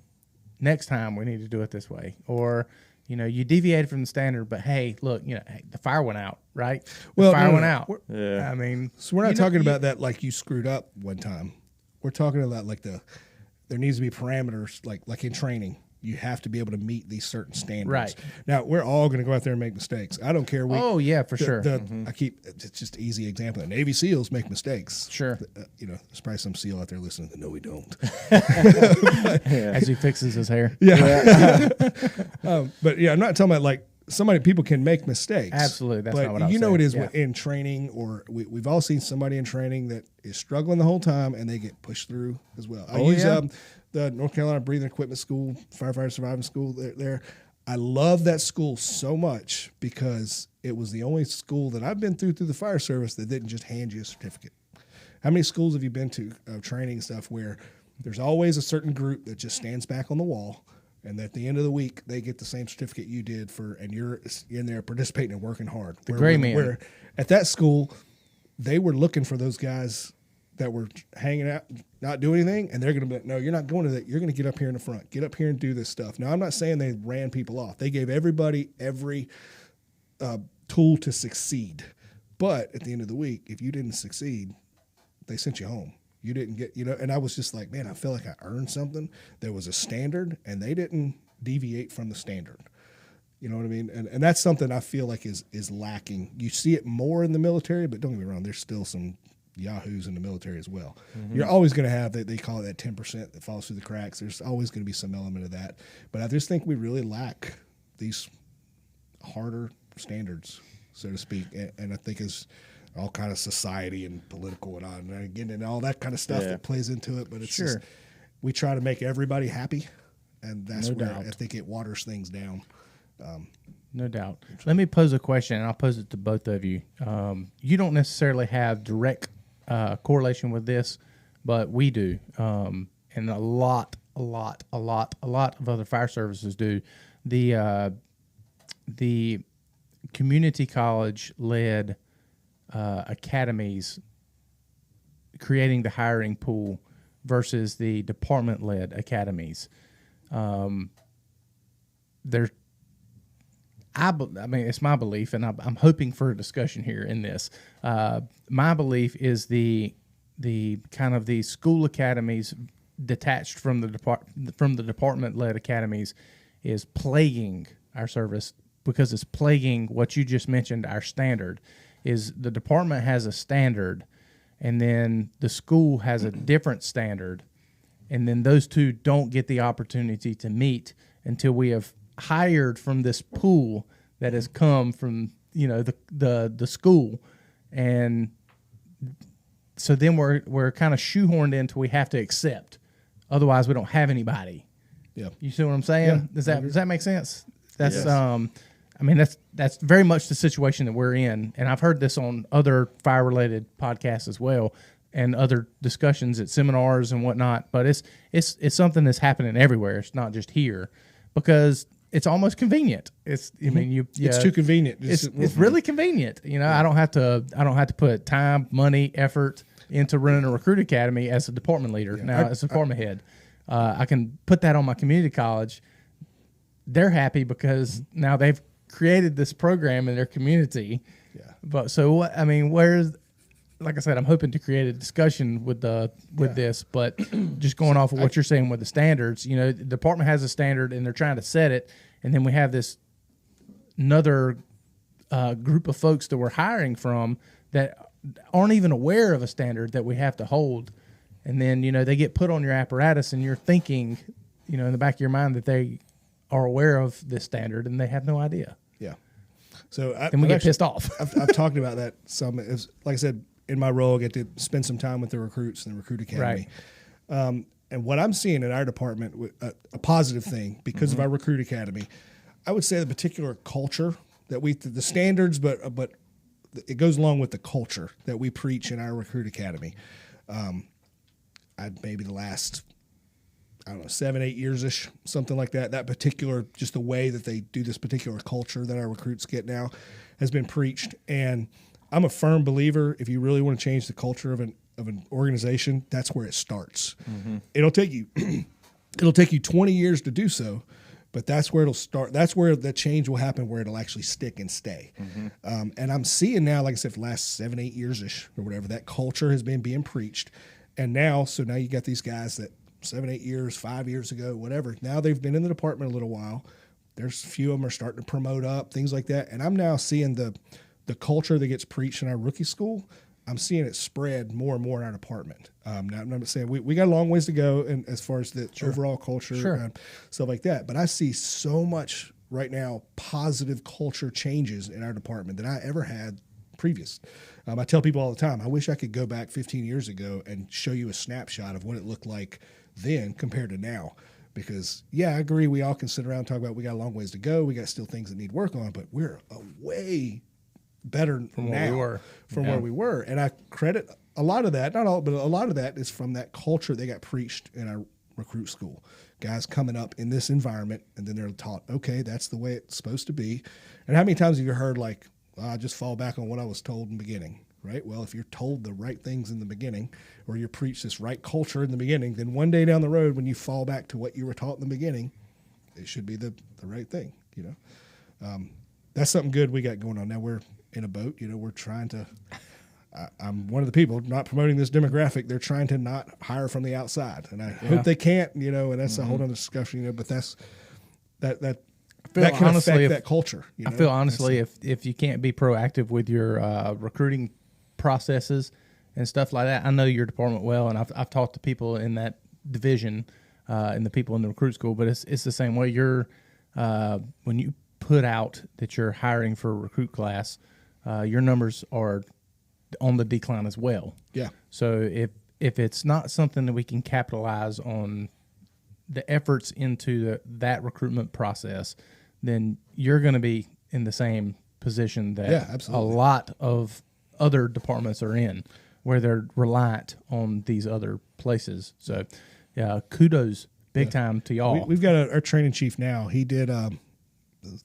next time we need to do it this way. Or, you deviated from the standard, but hey, look, hey, the fire went out, right? The fire went out. Yeah. I mean, So we're not talking about that like you screwed up one time. We're talking about like there needs to be parameters like in training. You have to be able to meet these certain standards. Right. Now, we're all going to go out there and make mistakes. I don't care. Oh, yeah, for sure. It's just an easy example. Navy SEALs make mistakes. Sure. There's probably some SEAL out there listening that, no, we don't. As he fixes his hair. Yeah. But yeah, I'm not talking about like people can make mistakes. Absolutely. That's but not what I was you know saying. it is Yeah. in training, or we've all seen somebody in training that is struggling the whole time and they get pushed through as well. I use the North Carolina Breathing Equipment School, Firefighter Surviving School there. I love that school so much because it was the only school that I've been through the fire service that didn't just hand you a certificate. How many schools have you been to training stuff where there's always a certain group that just stands back on the wall, and at the end of the week they get the same certificate you did and you're in there participating and working hard. The gray man. Where at that school, they were looking for those guys that were hanging out, not doing anything, and they're going to be like, no, you're not going to that. You're going to get up here in the front. Get up here and do this stuff. Now, I'm not saying they ran people off. They gave everybody every tool to succeed. But at the end of the week, if you didn't succeed, they sent you home. You didn't get, and I was just like, man, I feel like I earned something. There was a standard, and they didn't deviate from the standard. You know what I mean? And that's something I feel like is lacking. You see it more in the military, but don't get me wrong, there's still some yahoos in the military as well. Mm-hmm. You're always going to have that. They call it that 10% that falls through the cracks. There's always going to be some element of that. But I just think we really lack these harder standards. so to speak. And I think as all kind of society and political and again and all that kind of stuff that plays into it. But it's just we try to make everybody happy, and that's where I think it waters things down. No doubt. Let me pose a question, and I'll pose it to both of you. You don't necessarily have direct correlation with this, but we do, and a lot of other fire services do. The community college led academies creating the hiring pool versus the department led academies. I mean, it's my belief, and I'm hoping for a discussion here in this. My belief is the kind of the school academies detached from the department-led academies is plaguing our service because it's plaguing what you just mentioned. Our standard is the department has a standard, and then the school has a different standard, and then those two don't get the opportunity to meet until we have hired from this pool that has come from the school, and so then we're kind of shoehorned into we have to accept, otherwise we don't have anybody. Yeah, you see what I'm saying? Yeah, Does that make sense? That's I mean that's very much the situation that we're in, and I've heard this on other fire related podcasts as well, and other discussions at seminars and whatnot. But it's something that's happening everywhere. It's not just here, because it's almost convenient. It's it's too convenient. It's really convenient. I don't have to put time, money, effort into running a recruit academy as a department leader. Now as a department head, I can put that on my community college. They're happy because now they've created this program in their community. Yeah. But so what? I mean, like I said, I'm hoping to create a discussion with this, but just going off of what you're saying with the standards, the department has a standard and they're trying to set it, and then we have this another group of folks that we're hiring from that aren't even aware of a standard that we have to hold, and then they get put on your apparatus, and you're thinking, in the back of your mind that they are aware of this standard, and they have no idea. Yeah. So we get pissed off. I've talked about that some. Like I said, in my role, I get to spend some time with the recruits in the recruit academy. Right. And what I'm seeing in our department, a positive thing because of our recruit academy, I would say the particular culture that the standards, but it goes along with the culture that we preach in our recruit academy. Maybe the last, 7-8 years-ish, something like that. That particular, just the way that they do this particular culture that our recruits get now has been preached. And I'm a firm believer, if you really want to change the culture of an organization, that's where it starts. Mm-hmm. It'll take you 20 years to do so, but that's where it'll start. That's where the change will happen, where it'll actually stick and stay. Mm-hmm. And I'm seeing now, like I said, for the last 7-8 years-ish or whatever, that culture has been being preached. And now you got these guys that 7-8 years, 5 years ago, whatever, now they've been in the department a little while. There's a few of them are starting to promote up, things like that. And I'm now seeing the culture that gets preached in our rookie school, I'm seeing it spread more and more in our department. Now, I'm not saying we got a long ways to go as far as the overall culture and stuff like that. But I see so much right now positive culture changes in our department than I ever had previous. I tell people all the time, I wish I could go back 15 years ago and show you a snapshot of what it looked like then compared to now. Because, I agree, we all can sit around and talk about we got a long ways to go. We got still things that need work on, but we're way better from where we were. And I credit a lot of that, not all, but a lot of that is from that culture they got preached in our recruit school. Guys coming up in this environment, and then they're taught, okay, that's the way it's supposed to be. And how many times have you heard, like, I just fall back on what I was told in the beginning, right? Well, if you're told the right things in the beginning, or you preach this right culture in the beginning, then one day down the road when you fall back to what you were taught in the beginning, it should be the right thing, That's something good we got going on. Now we're in a boat, we're trying to, I'm one of the people not promoting this demographic. They're trying to not hire from the outside, and I hope they can't, and that's a whole other discussion, but that's, that can honestly affect that culture. I feel honestly, if you can't be proactive with your recruiting processes and stuff like that, I know your department well, and I've talked to people in that division and the people in the recruit school, but it's the same way. You're when you put out that you're hiring for a recruit class, your numbers are on the decline as well. Yeah. So if it's not something that we can capitalize on the efforts into that recruitment process, then you're going to be in the same position that Yeah, a absolutely. lot of other departments are in, where they're reliant on these other places. So, yeah, kudos big time to y'all. We've got our training chief now. He did the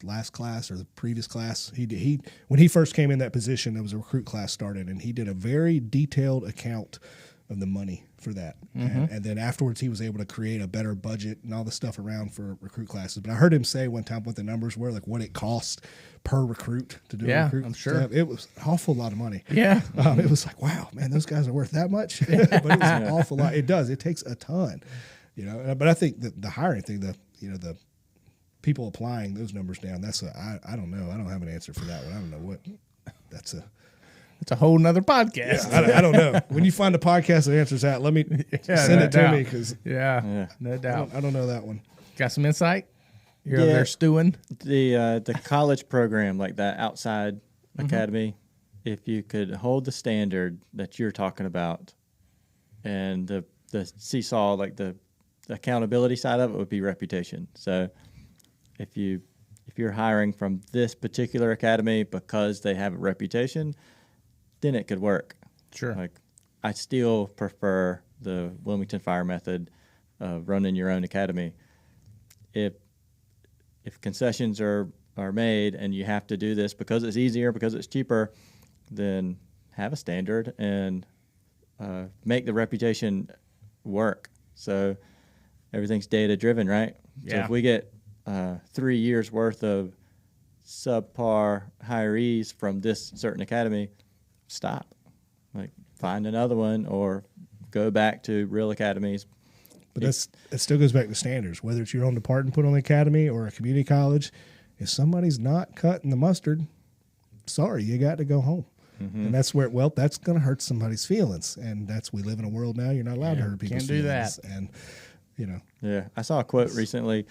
last class or the previous class. He when he first came in that position, there was a recruit class started, and he did a very detailed account of the money for that. And then afterwards, he was able to create a better budget and all the stuff around for recruit classes. But I heard him say one time what the numbers were, like what it cost per recruit to do a recruit. I'm sure. Stuff. It was an awful lot of money. Yeah. It was like, wow, man, those guys are worth that much. But it was an awful lot. It does. It takes a ton, But I think the hiring thing, the people applying those numbers down, I don't know. I don't have an answer for that one. I don't know what that's a. It's a whole nother podcast. I don't know. When you find a podcast that answers that, let me send it to me because no doubt. I don't know that one. Got some insight? You're over there stewing? The college program, like that outside academy, if you could hold the standard that you're talking about, and the seesaw, like the accountability side of it would be reputation. So if you're hiring from this particular academy because they have a reputation, then it could work. Sure. Like, I still prefer the Wilmington Fire method of running your own academy. If concessions are made and you have to do this because it's easier, because it's cheaper, then have a standard and make the reputation work. So everything's data driven, right? Yeah. So if we get 3 years worth of subpar hirees from this certain academy, stop. Like, find another one or go back to real academies. But it still goes back to standards. Whether it's your own department put on the academy or a community college, if somebody's not cutting the mustard, sorry, you got to go home. And that's where, that's going to hurt somebody's feelings. And we live in a world now, you're not allowed to hurt people's can't do feelings. that. And, Yeah, I saw a quote recently.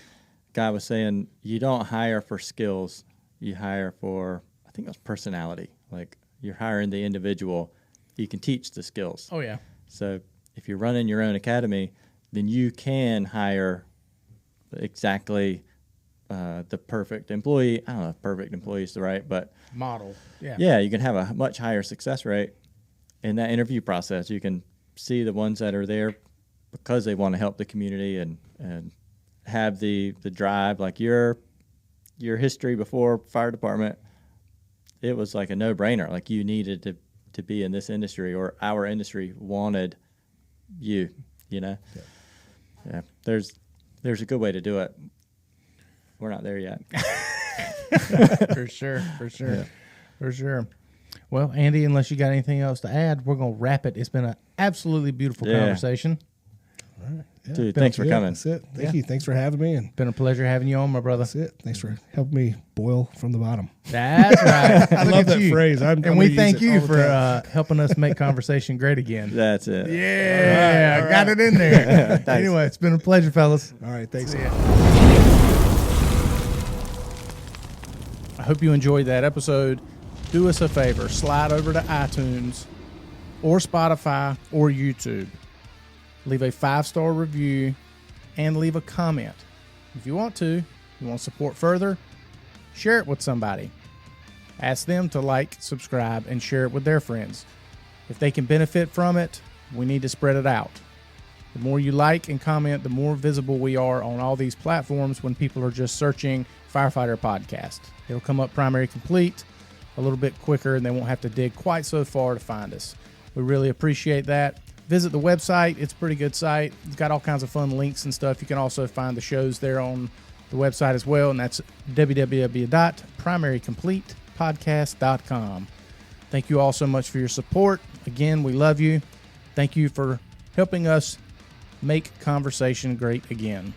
Guy was saying, you don't hire for skills, you hire for, I think it was personality. Like, you're hiring the individual. You can teach the skills. Oh, yeah. So if you're running your own academy, then you can hire exactly the perfect employee. I don't know if perfect employee is the right, but Model. Yeah. yeah, you can have a much higher success rate in that interview process. You can see the ones that are there because they want to help the community and have the drive. Like your history before fire department, it was like a no-brainer. Like, you needed to be in this industry, or our industry wanted you, Yeah. There's a good way to do it. We're not there yet. For sure. Well, Andy, unless you got anything else to add, we're going to wrap it. It's been an absolutely beautiful conversation. all right. Yeah. Dude, thanks for coming. That's it. Thank you. Thanks for having me. And Been a pleasure having you on, my brother. that's it. Thanks for helping me boil from the bottom. That's right. I love that phrase. I'm And gonna we use thank it you all the for time. helping us make conversation great again. That's it. Yeah, All right. got it in there. Anyway, it's been a pleasure, fellas. All right. Thanks. I hope you enjoyed that episode. Do us a favor, slide over to iTunes or Spotify or YouTube. Leave a 5-star review and leave a comment. If you want to support further, share it with somebody. Ask them to like, subscribe, and share it with their friends. If they can benefit from it, we need to spread it out. The more you like and comment, the more visible we are on all these platforms when people are just searching Firefighter Podcast. It'll come up Primary Complete a little bit quicker, and they won't have to dig quite so far to find us. We really appreciate that. Visit the website. It's a pretty good site. It's got all kinds of fun links and stuff. You can also find the shows there on the website as well, and that's www.primarycompletepodcast.com. Thank you all so much for your support. Again, we love you. Thank you for helping us make conversation great again.